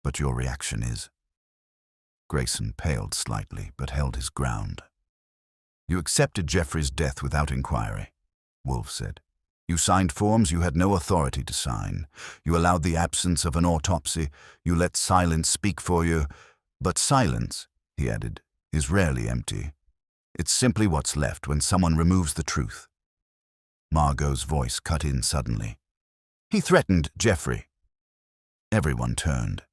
But your reaction is." Grayson paled slightly, but held his ground. "You accepted Geoffrey's death without inquiry," Wolfe said. "You signed forms you had no authority to sign. You allowed the absence of an autopsy. You let silence speak for you. But silence," he added, "is rarely empty. It's simply what's left when someone removes the truth." Margot's voice cut in suddenly. "He threatened Geoffrey." Everyone turned.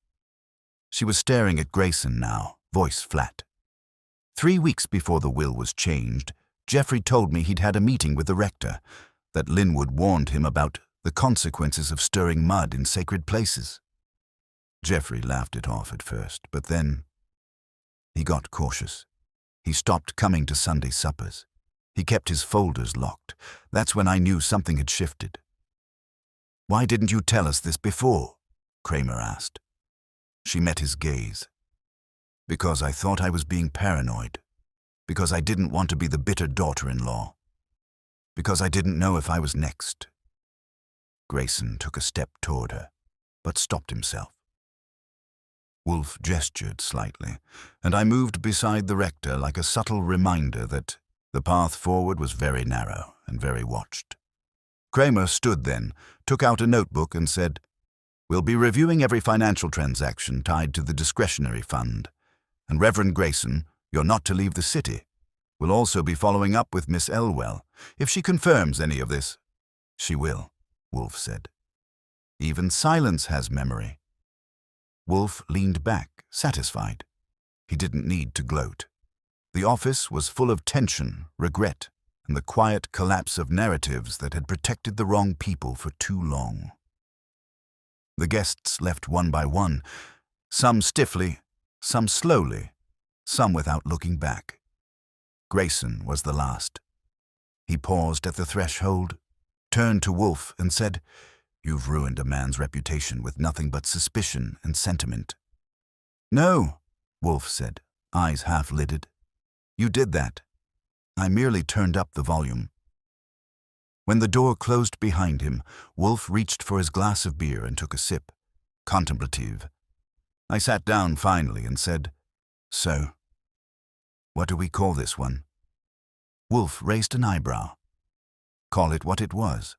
She was staring at Grayson now, voice flat. 3 weeks before the will was changed, Geoffrey told me he'd had a meeting with the rector, that Linwood warned him about the consequences of stirring mud in sacred places. Geoffrey laughed it off at first, but then he got cautious. He stopped coming to Sunday suppers. He kept his folders locked. That's when I knew something had shifted. "Why didn't you tell us this before?" Kramer asked. She met his gaze. "Because I thought I was being paranoid. Because I didn't want to be the bitter daughter-in-law. Because I didn't know if I was next." Grayson took a step toward her, but stopped himself. Wolfe gestured slightly, and I moved beside the rector like a subtle reminder that The path forward was very narrow and very watched. Kramer stood then, took out a notebook and said, "We'll be reviewing every financial transaction tied to the discretionary fund. And Reverend Grayson, you're not to leave the city. We'll also be following up with Miss Elwell. If she confirms any of this—" "She will," Wolfe said. "Even silence has memory." Wolfe leaned back, satisfied. He didn't need to gloat. The office was full of tension, regret, and the quiet collapse of narratives that had protected the wrong people for too long. The guests left one by one, some stiffly, some slowly, some without looking back. Grayson was the last. He paused at the threshold, turned to Wolfe and said, "You've ruined a man's reputation with nothing but suspicion and sentiment." "No," Wolfe said, eyes half-lidded. "You did that. I merely turned up the volume." When the door closed behind him, Wolfe reached for his glass of beer and took a sip, contemplative. I sat down finally and said, "So, what do we call this one?" Wolfe raised an eyebrow. "Call it what it was."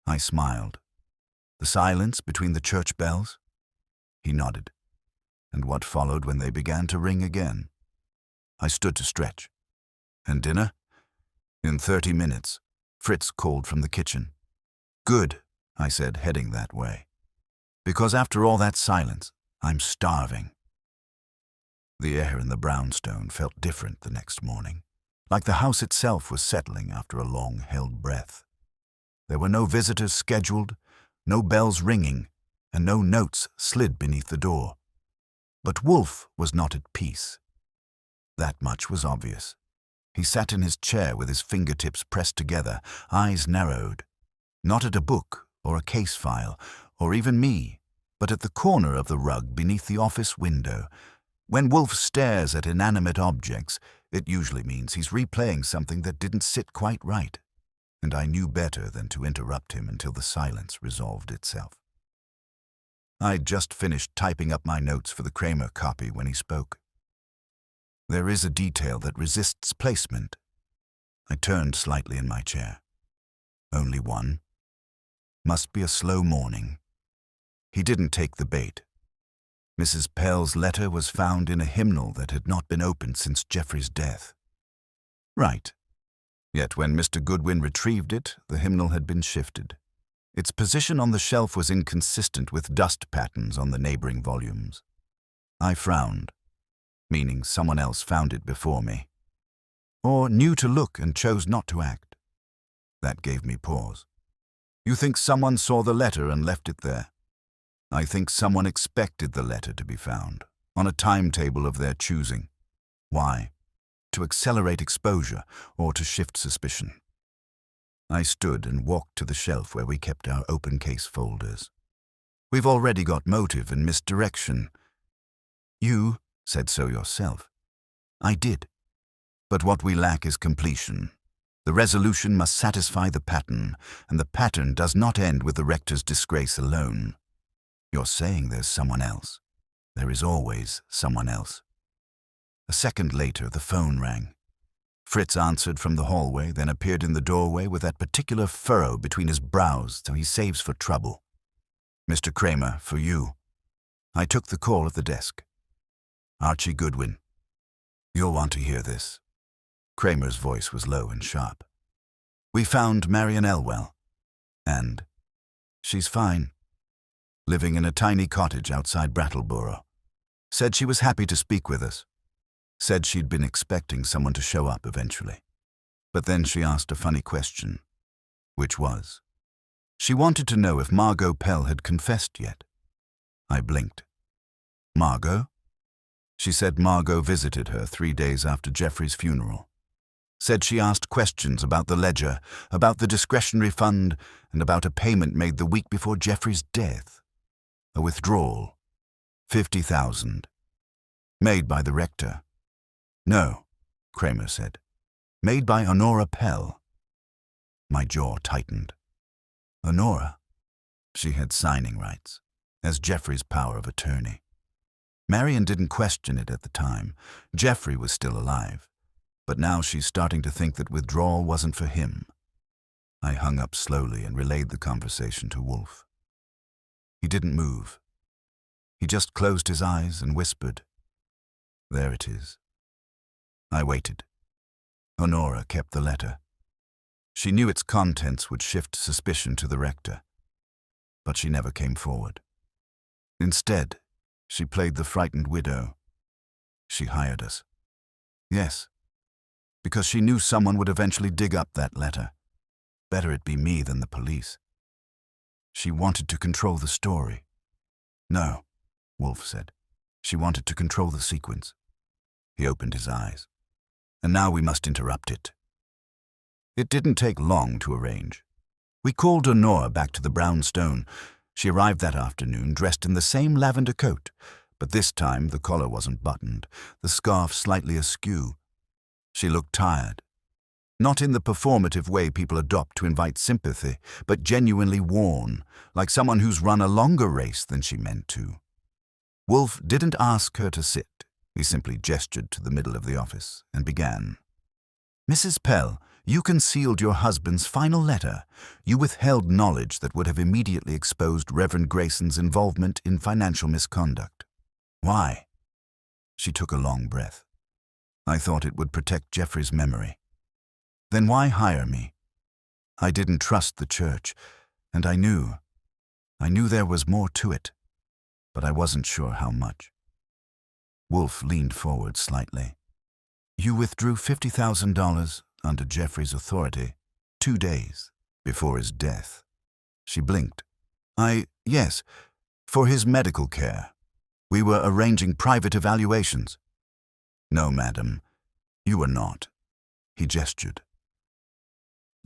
I smiled. "The silence between the church bells?" He nodded. "And what followed when they began to ring again?" I stood to stretch. "And dinner?" "In 30 minutes. Fritz called from the kitchen." "Good," I said, heading that way. "Because after all that silence, I'm starving." The air in the brownstone felt different the next morning, like the house itself was settling after a long-held breath. There were no visitors scheduled, no bells ringing, and no notes slid beneath the door. But Wolfe was not at peace. That much was obvious. He sat in his chair with his fingertips pressed together, eyes narrowed, not at a book or a case file, or even me, but at the corner of the rug beneath the office window. When Wolfe stares at inanimate objects, it usually means he's replaying something that didn't sit quite right, and I knew better than to interrupt him until the silence resolved itself. I'd just finished typing up my notes for the Kramer copy when he spoke. "There is a detail that resists placement." I turned slightly in my chair. "Only one?" "Must be a slow morning." He didn't take the bait. Mrs. Pell's letter was found in a hymnal that had not been opened since Geoffrey's death. Right. Yet when Mr. Goodwin retrieved it, the hymnal had been shifted. Its position on the shelf was inconsistent with dust patterns on the neighboring volumes. I frowned, meaning someone else found it before me, or knew to look and chose not to act. That gave me pause. "You think someone saw the letter and left it there?" "I think someone expected the letter to be found, on a timetable of their choosing." "Why?" "To accelerate exposure or to shift suspicion." I stood and walked to the shelf where we kept our open case folders. "We've already got motive and misdirection." "You said so yourself." "I did. But what we lack is completion. The resolution must satisfy the pattern, and the pattern does not end with the rector's disgrace alone." "You're saying there's someone else." "There is always someone else." A second later, the phone rang. Fritz answered from the hallway, then appeared in the doorway with that particular furrow between his brows so he saves for trouble. "Mr. Kramer, for you." I took the call at the desk. "Archie Goodwin. You'll want to hear this." Kramer's voice was low and sharp. "We found Marian Elwell. And she's fine. Living in a tiny cottage outside Brattleboro. Said she was happy to speak with us. Said she'd been expecting someone to show up eventually. But then she asked a funny question, which was, she wanted to know if Margot Pell had confessed yet." I blinked. "Margot?" She said Margot visited her 3 days after Geoffrey's funeral. Said she asked questions about the ledger, about the discretionary fund, and about a payment made the week before Geoffrey's death. A withdrawal. 50,000. Made by the rector. "No," Kramer said. "Made by Honora Pell." My jaw tightened. Honora? She had signing rights, as Geoffrey's power of attorney. Marian didn't question it at the time. Geoffrey was still alive. But now she's starting to think that withdrawal wasn't for him. I hung up slowly and relayed the conversation to Wolfe. He didn't move. He just closed his eyes and whispered, "There it is." I waited. Honora kept the letter. She knew its contents would shift suspicion to the rector, but she never came forward. Instead, she played the frightened widow. She hired us. Yes, because she knew someone would eventually dig up that letter. Better it be me than the police. She wanted to control the story. No, Wolfe said. She wanted to control the sequence. He opened his eyes. And now we must interrupt it. It didn't take long to arrange. We called Honora back to the brownstone. She arrived that afternoon dressed in the same lavender coat, but this time the collar wasn't buttoned, the scarf slightly askew. She looked tired. Not in the performative way people adopt to invite sympathy, but genuinely worn, like someone who's run a longer race than she meant to. Wolfe didn't ask her to sit. He simply gestured to the middle of the office and began. "Mrs. Pell, you concealed your husband's final letter. You withheld knowledge that would have immediately exposed Reverend Grayson's involvement in financial misconduct. Why?" She took a long breath. "I thought it would protect Jeffrey's memory." "Then why hire me?" "I didn't trust the church, and I knew there was more to it, but I wasn't sure how much." Wolfe leaned forward slightly. "You withdrew $50,000 under Jeffrey's authority 2 days before his death." She blinked. Yes, for his medical care. We were arranging private evaluations." "No, madam, you were not." He gestured.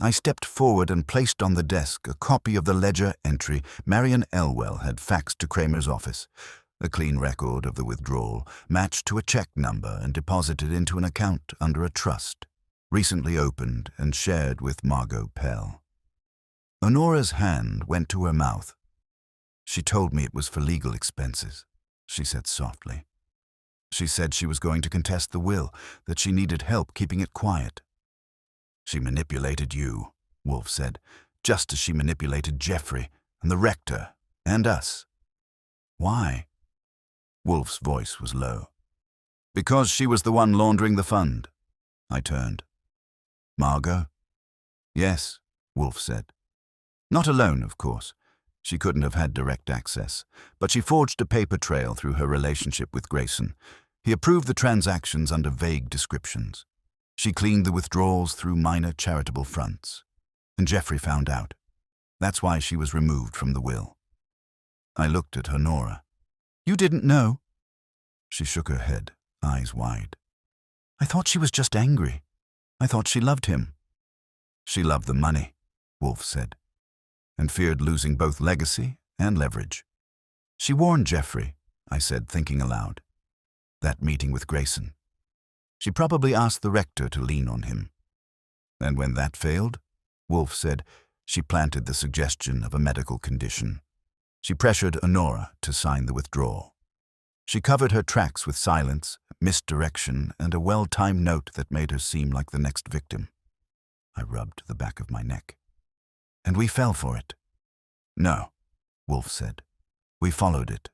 I stepped forward and placed on the desk a copy of the ledger entry Marian Elwell had faxed to Kramer's office, a clean record of the withdrawal, matched to a check number and deposited into an account under a trust, recently opened and shared with Margot Pell. Honora's hand went to her mouth. "She told me it was for legal expenses," she said softly. "She said she was going to contest the will, that she needed help keeping it quiet." "She manipulated you," Wolfe said, "just as she manipulated Jeffrey and the rector and us." "Why?" Wolfe's voice was low. "Because she was the one laundering the fund." I turned. "Margot?" "Yes," Wolfe said. "Not alone, of course. She couldn't have had direct access, but she forged a paper trail through her relationship with Grayson. He approved the transactions under vague descriptions. She cleaned the withdrawals through minor charitable fronts. And Jeffrey found out. That's why she was removed from the will." I looked at Honora. "You didn't know?" She shook her head, eyes wide. "I thought she was just angry. I thought she loved him." "She loved the money," Wolfe said, "and feared losing both legacy and leverage." "She warned Jeffrey," I said, thinking aloud. "That meeting with Grayson. She probably asked the rector to lean on him. And when that failed," Wolfe said, "she planted the suggestion of a medical condition. She pressured Honora to sign the withdrawal. She covered her tracks with silence, misdirection, and a well-timed note that made her seem like the next victim." I rubbed the back of my neck. "And we fell for it." "No," Wolfe said. "We followed it."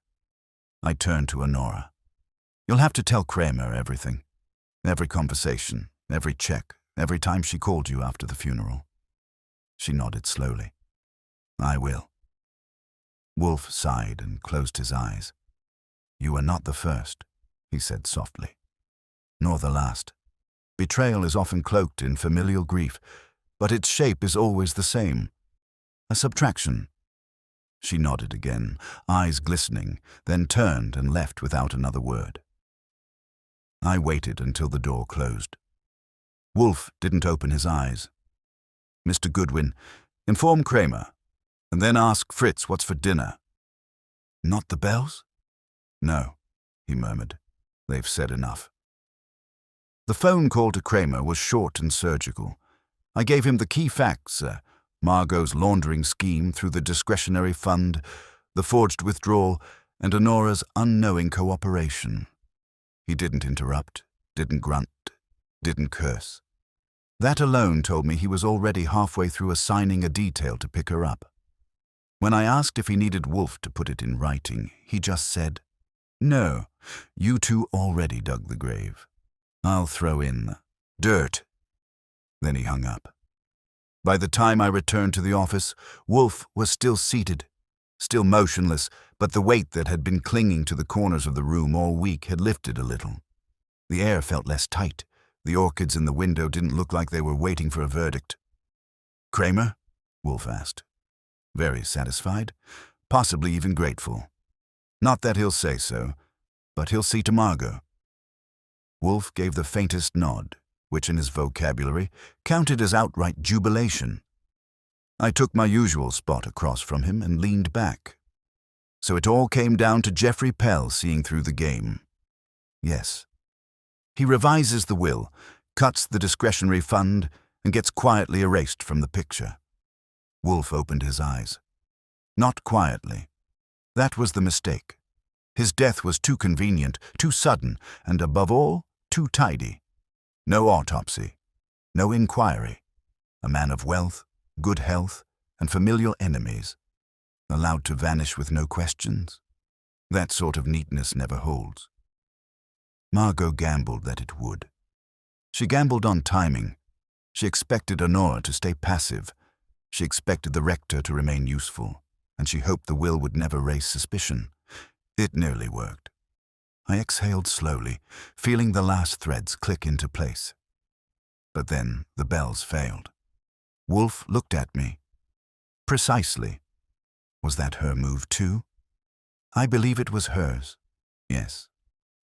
I turned to Honora. "You'll have to tell Kramer everything. Every conversation, every check, every time she called you after the funeral." She nodded slowly. "I will." Wolfe sighed and closed his eyes. "You are not the first," he said softly. "Nor the last. Betrayal is often cloaked in familial grief, but its shape is always the same. A subtraction." She nodded again, eyes glistening, then turned and left without another word. I waited until the door closed. Wolfe didn't open his eyes. "Mr. Goodwin, inform Kramer, and then ask Fritz what's for dinner." "Not the bells?" "No," he murmured. "They've said enough." The phone call to Kramer was short and surgical. I gave him the key facts, Margot's laundering scheme through the discretionary fund, the forged withdrawal, and Honora's unknowing cooperation. He didn't interrupt, didn't grunt, didn't curse. That alone told me he was already halfway through assigning a detail to pick her up. When I asked if he needed Wolfe to put it in writing, he just said, "No, you two already dug the grave. I'll throw in dirt." Then he hung up. By the time I returned to the office, Wolfe was still seated, still motionless, but the weight that had been clinging to the corners of the room all week had lifted a little. The air felt less tight. The orchids in the window didn't look like they were waiting for a verdict. "Kramer?" Wolfe asked. Very satisfied, possibly even grateful. Not that he'll say so, but he'll see to Margot. Wolfe gave the faintest nod, which in his vocabulary counted as outright jubilation. I took my usual spot across from him and leaned back. So it all came down to Geoffrey Pell seeing through the game. Yes. He revises the will, cuts the discretionary fund, and gets quietly erased from the picture. Wolfe opened his eyes. Not quietly. That was the mistake. His death was too convenient, too sudden, and above all, too tidy. No autopsy, no inquiry. A man of wealth, good health, and familial enemies. Allowed to vanish with no questions. That sort of neatness never holds. Margot gambled that it would. She gambled on timing. She expected Honora to stay passive. She expected the rector to remain useful, and she hoped the will would never raise suspicion. It nearly worked. I exhaled slowly, feeling the last threads click into place. But then the bells failed. Wolfe looked at me. Precisely. Was that her move too? I believe it was hers. Yes.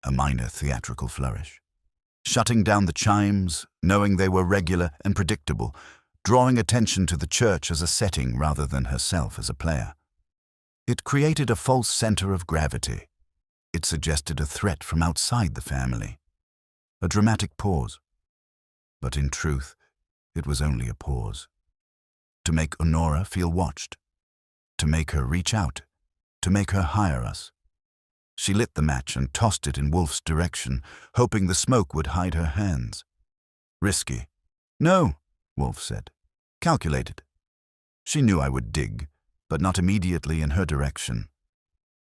A minor theatrical flourish. Shutting down the chimes, knowing they were regular and predictable, drawing attention to the church as a setting rather than herself as a player. It created a false center of gravity. It suggested a threat from outside the family. A dramatic pause. But in truth, it was only a pause. To make Honora feel watched. To make her reach out. To make her hire us. She lit the match and tossed it in Wolfe's direction, hoping the smoke would hide her hands. Risky. "No," Wolfe said. "Calculated." She knew I would dig, but not immediately in her direction.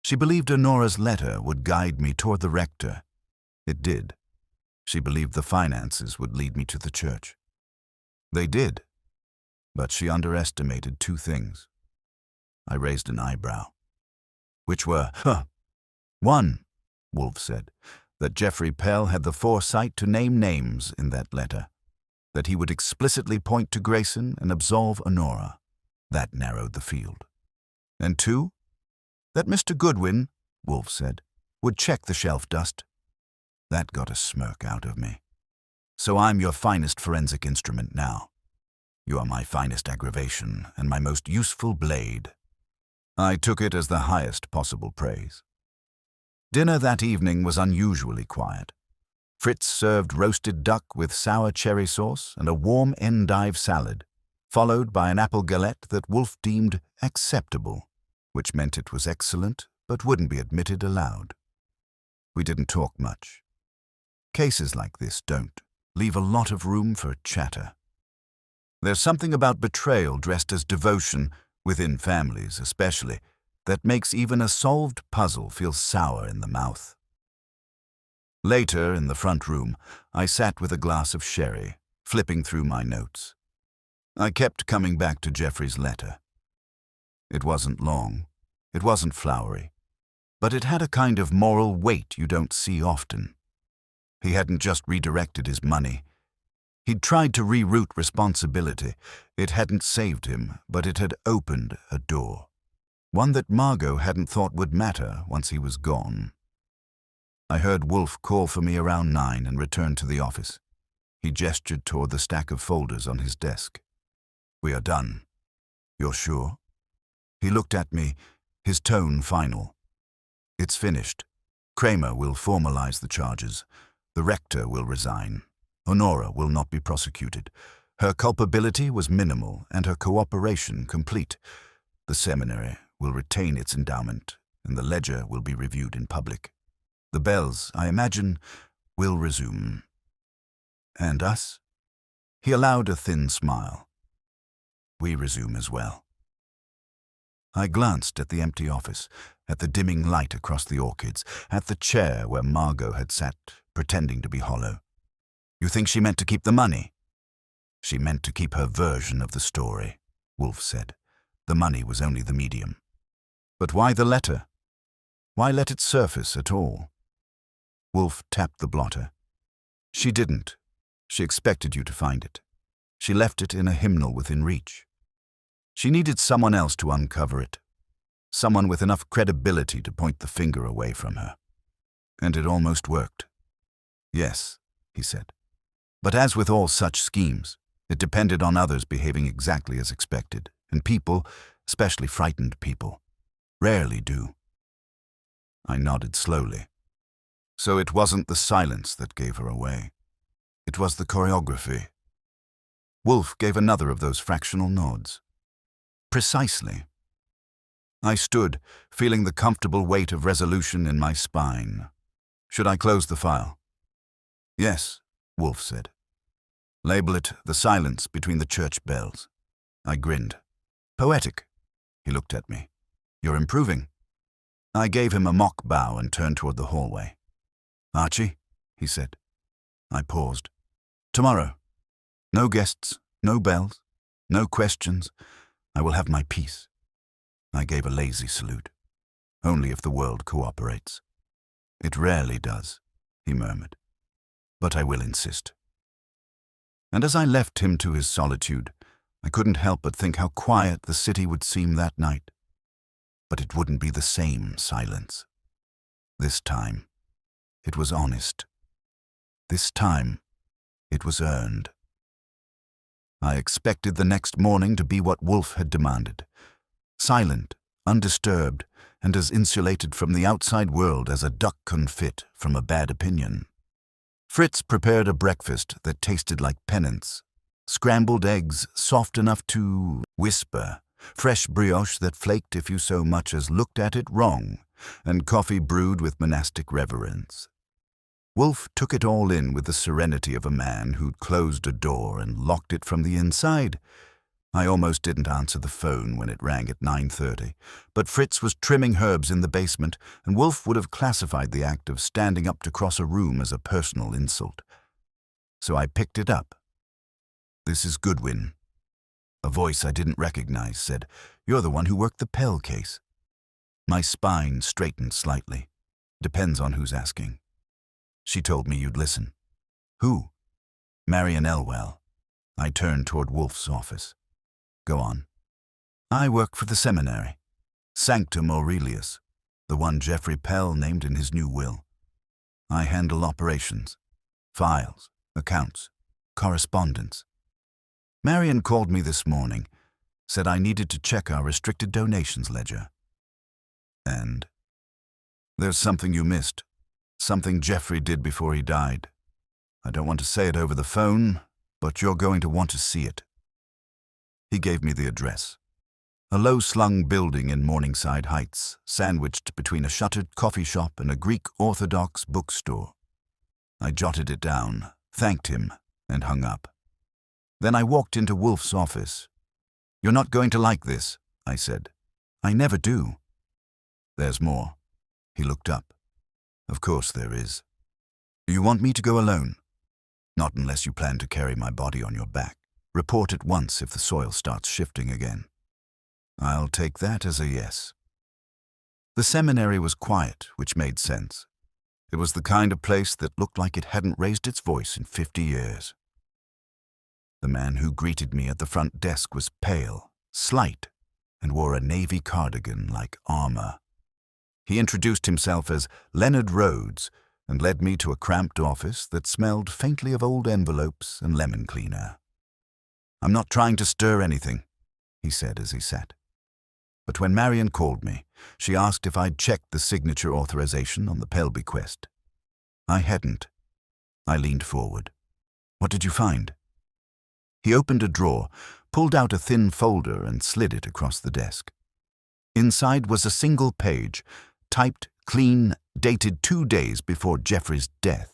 She believed Honora's letter would guide me toward the rector. It did. She believed the finances would lead me to the church. They did. But she underestimated two things. I raised an eyebrow. Which were, One, Wolfe said, that Geoffrey Pell had the foresight to name names in that letter, that he would explicitly point to Grayson and absolve Honora. That narrowed the field. And two, that Mr. Goodwin, Wolfe said, would check the shelf dust. That got a smirk out of me. So I'm your finest forensic instrument now. You are my finest aggravation and my most useful blade. I took it as the highest possible praise. Dinner that evening was unusually quiet. Fritz served roasted duck with sour cherry sauce and a warm endive salad, followed by an apple galette that Wolfe deemed acceptable, which meant it was excellent but wouldn't be admitted aloud. We didn't talk much. Cases like this don't leave a lot of room for chatter. There's something about betrayal dressed as devotion, within families especially, that makes even a solved puzzle feel sour in the mouth. Later, in the front room, I sat with a glass of sherry, flipping through my notes. I kept coming back to Geoffrey's letter. It wasn't long, it wasn't flowery, but it had a kind of moral weight you don't see often. He hadn't just redirected his money. He'd tried to reroute responsibility. It hadn't saved him, but it had opened a door. One that Margot hadn't thought would matter once he was gone. I heard Wolfe call for me around 9 and returned to the office. He gestured toward the stack of folders on his desk. "We are done. You're sure?" He looked at me, his tone final. "It's finished. Kramer will formalize the charges. The rector will resign. Honora will not be prosecuted. Her culpability was minimal and her cooperation complete. The seminary will retain its endowment, and the ledger will be reviewed in public. The bells, I imagine, will resume." And us? He allowed a thin smile. We resume as well. I glanced at the empty office, at the dimming light across the orchids, at the chair where Margot had sat, pretending to be hollow. You think she meant to keep the money? She meant to keep her version of the story, Wolfe said. The money was only the medium. But why the letter? Why let it surface at all? Wolfe tapped the blotter. She didn't. She expected you to find it. She left it in a hymnal within reach. She needed someone else to uncover it. Someone with enough credibility to point the finger away from her. And it almost worked. Yes, he said. But as with all such schemes, it depended on others behaving exactly as expected, and people, especially frightened people, rarely do. I nodded slowly. So it wasn't the silence that gave her away. It was the choreography. Wolfe gave another of those fractional nods. Precisely. I stood, feeling the comfortable weight of resolution in my spine. Should I close the file? Yes, Wolfe said. Label it The Silence Between the Church Bells. I grinned. Poetic. He looked at me. You're improving. I gave him a mock bow and turned toward the hallway. Archie, he said. I paused. Tomorrow. No guests, no bells, no questions. I will have my peace. I gave a lazy salute. Only if the world cooperates. It rarely does, he murmured. But I will insist. And as I left him to his solitude, I couldn't help but think how quiet the city would seem that night. But it wouldn't be the same silence. This time, it was honest. This time, it was earned. I expected the next morning to be what Wolfe had demanded. Silent, undisturbed, and as insulated from the outside world as a duck confit from a bad opinion. Fritz prepared a breakfast that tasted like penance. Scrambled eggs soft enough to whisper, fresh brioche that flaked if you so much as looked at it wrong, and coffee brewed with monastic reverence. Wolfe took it all in with the serenity of a man who'd closed a door and locked it from the inside. I almost didn't answer the phone when it rang at 9:30, but Fritz was trimming herbs in the basement, and Wolfe would have classified the act of standing up to cross a room as a personal insult. So I picked it up. This is Goodwin. A voice I didn't recognize said, You're the one who worked the Pell case. My spine straightened slightly. Depends on who's asking. She told me you'd listen. Who? Marian Elwell. I turned toward Wolfe's office. Go on. I work for the seminary. Sanctum Aurelius, the one Geoffrey Pell named in his new will. I handle operations, files, accounts, correspondence. Marian called me this morning, said I needed to check our restricted donations ledger. And there's something you missed. Something Geoffrey did before he died. I don't want to say it over the phone, but you're going to want to see it. He gave me the address. A low-slung building in Morningside Heights, sandwiched between a shuttered coffee shop and a Greek Orthodox bookstore. I jotted it down, thanked him, and hung up. Then I walked into Wolfe's office. You're not going to like this, I said. I never do. There's more. He looked up. Of course there is. Do you want me to go alone? Not unless you plan to carry my body on your back. Report at once if the soil starts shifting again. I'll take that as a yes. The seminary was quiet, which made sense. It was the kind of place that looked like it hadn't raised its voice in 50 years. The man who greeted me at the front desk was pale, slight, and wore a navy cardigan like armor. He introduced himself as Leonard Rhodes and led me to a cramped office that smelled faintly of old envelopes and lemon cleaner. I'm not trying to stir anything, he said as he sat. But when Marian called me, she asked if I'd checked the signature authorization on the Pell bequest. I hadn't. I leaned forward. What did you find? He opened a drawer, pulled out a thin folder and slid it across the desk. Inside was a single page, typed, clean, dated 2 days before Geoffrey's death.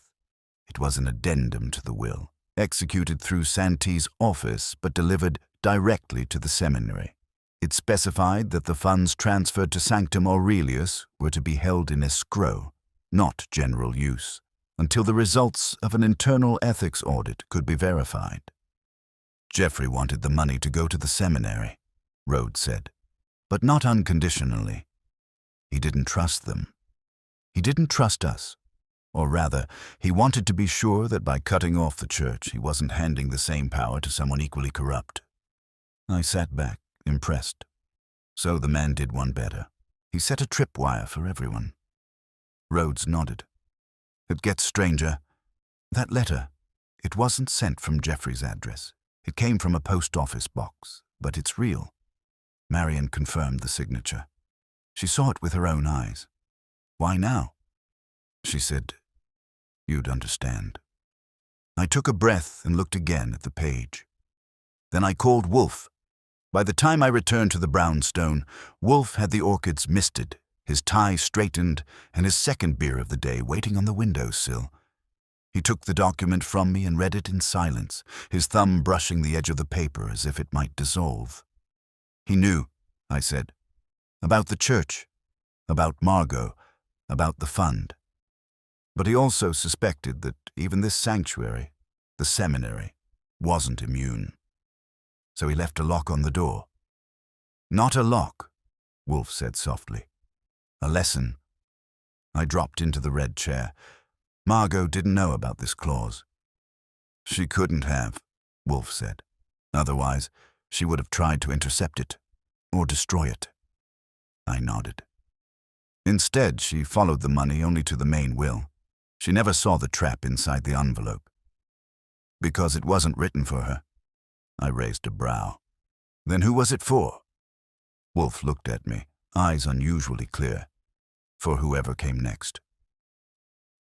It was an addendum to the will. executed through Santee's office but delivered directly to the seminary. It specified that the funds transferred to Sanctum Aurelius were to be held in escrow, not general use, until the results of an internal ethics audit could be verified. Geoffrey wanted the money to go to the seminary, Rhodes said, but not unconditionally. He didn't trust them. He didn't trust us. Or rather, he wanted to be sure that by cutting off the church, he wasn't handing the same power to someone equally corrupt. I sat back, impressed. So the man did one better. He set a tripwire for everyone. Rhodes nodded. It gets stranger. That letter, it wasn't sent from Geoffrey's address. It came from a post office box, but it's real. Marion confirmed the signature. She saw it with her own eyes. Why now? She said, "You'd understand." I took a breath and looked again at the page. Then I called Wolfe. By the time I returned to the brownstone, Wolfe had the orchids misted, his tie straightened, and his second beer of the day waiting on the windowsill. He took the document from me and read it in silence, his thumb brushing the edge of the paper as if it might dissolve. He knew, I said, about the church, about Margot, about the fund. But he also suspected that even this sanctuary, the seminary, wasn't immune. So he left a lock on the door. Not a lock, Wolfe said softly. A lesson. I dropped into the red chair. Margot didn't know about this clause. She couldn't have, Wolfe said. Otherwise, she would have tried to intercept it, or destroy it. I nodded. Instead, she followed the money only to the main will. She never saw the trap inside the envelope. Because it wasn't written for her. I raised a brow. Then who was it for? Wolfe looked at me, eyes unusually clear. For whoever came next.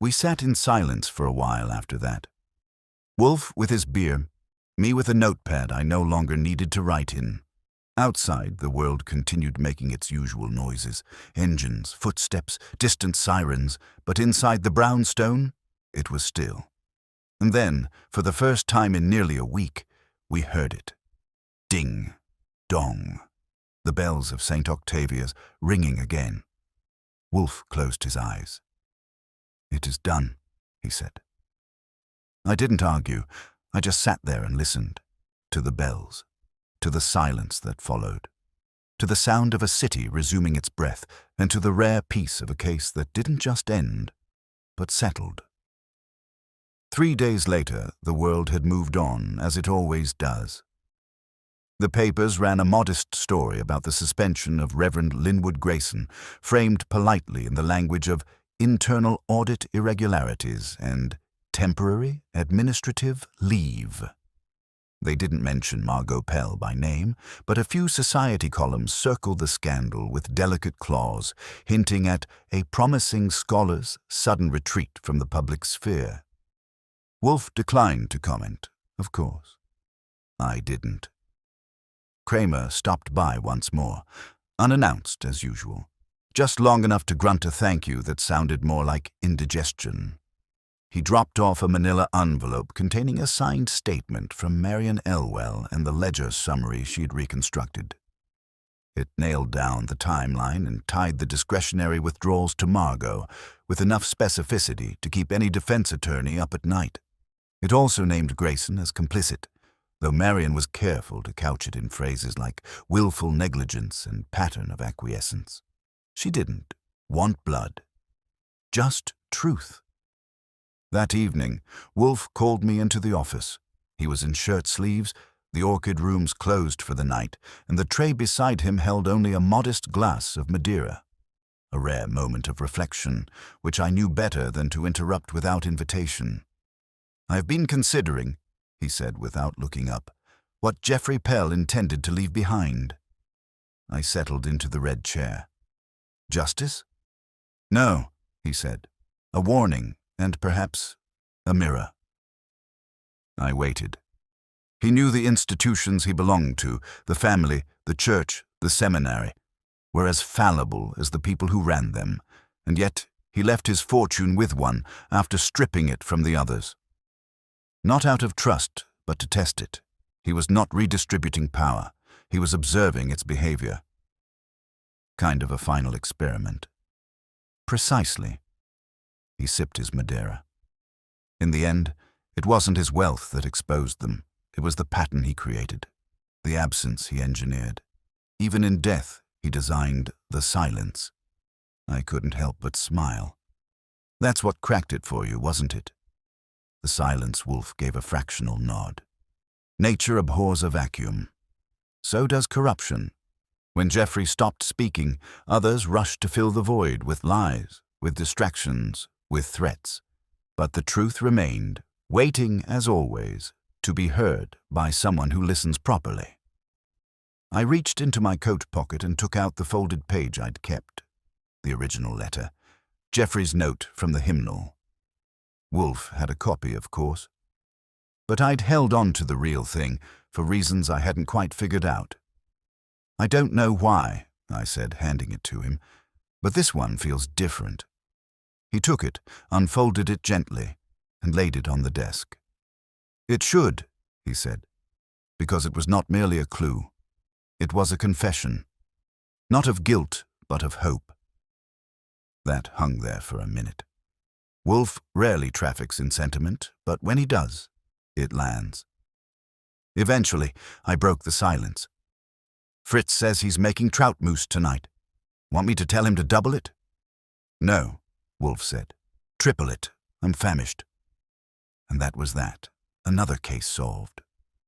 We sat in silence for a while after that. Wolfe with his beer, me with a notepad I no longer needed to write in. Outside, the world continued making its usual noises, engines, footsteps, distant sirens, but inside the brownstone, it was still. And then, for the first time in nearly a week, we heard it. Ding, dong, the bells of St. Octavia's ringing again. Wolfe closed his eyes. It is done, he said. I didn't argue. I just sat there and listened. To the bells. To the silence that followed. To the sound of a city resuming its breath, and to the rare peace of a case that didn't just end, but settled. 3 days later, the world had moved on, as it always does. The papers ran a modest story about the suspension of Reverend Linwood Grayson, framed politely in the language of internal audit irregularities and temporary administrative leave. They didn't mention Margot Pell by name, but a few society columns circled the scandal with delicate clause, hinting at a promising scholar's sudden retreat from the public sphere. Wolfe declined to comment, of course. I didn't. Kramer stopped by once more, unannounced as usual, just long enough to grunt a thank you that sounded more like indigestion. He dropped off a manila envelope containing a signed statement from Marion Elwell and the ledger summary she'd reconstructed. It nailed down the timeline and tied the discretionary withdrawals to Margot with enough specificity to keep any defense attorney up at night. It also named Grayson as complicit, though Marion was careful to couch it in phrases like willful negligence and pattern of acquiescence. She didn't want blood, just truth. That evening, Wolfe called me into the office. He was in shirt sleeves, the orchid rooms closed for the night, and the tray beside him held only a modest glass of Madeira. A rare moment of reflection, which I knew better than to interrupt without invitation. "I've been considering," he said without looking up, "what Geoffrey Pell intended to leave behind." I settled into the red chair. "Justice?" "No," he said. "A warning. And perhaps a mirror." I waited. He knew the institutions he belonged to, the family, the church, the seminary, were as fallible as the people who ran them, and yet he left his fortune with one after stripping it from the others. Not out of trust, but to test it. He was not redistributing power. He was observing its behavior. Kind of a final experiment. Precisely. He sipped his Madeira. In the end, it wasn't his wealth that exposed them. It was the pattern he created, the absence he engineered. Even in death, he designed the silence. I couldn't help but smile. That's what cracked it for you, wasn't it? The silence Wolfe gave a fractional nod. Nature abhors a vacuum. So does corruption. When Geoffrey stopped speaking, others rushed to fill the void with lies, with distractions, with threats. But the truth remained, waiting, as always, to be heard by someone who listens properly. I reached into my coat pocket and took out the folded page I'd kept. The original letter. Geoffrey's note from the hymnal. Wolfe had a copy, of course. But I'd held on to the real thing for reasons I hadn't quite figured out. I don't know why, I said, handing it to him, but this one feels different. He took it, unfolded it gently, and laid it on the desk. It should, he said, because it was not merely a clue. It was a confession, not of guilt, but of hope. That hung there for a minute. Wolfe rarely traffics in sentiment, but when he does, it lands. Eventually, I broke the silence. Fritz says he's making trout mousse tonight. Want me to tell him to double it? No, Wolfe said. Triple it. I'm famished. And that was that. Another case solved.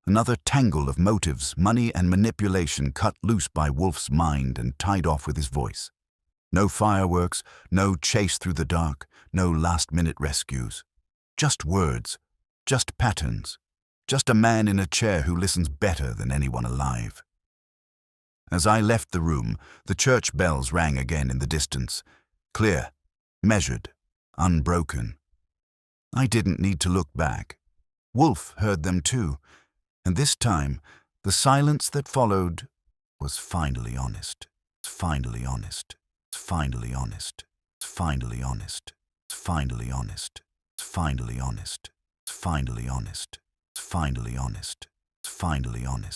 Another tangle of motives, money, and manipulation cut loose by Wolfe's mind and tied off with his voice. No fireworks, no chase through the dark, no last-minute rescues. Just words, just patterns, just a man in a chair who listens better than anyone alive. As I left the room, the church bells rang again in the distance, clear, measured, unbroken. I didn't need to look back. Wolfe heard them too, and this time, the silence that followed was finally honest, finally honest, finally honest, finally honest, finally honest, finally honest, finally honest, finally honest, finally honest.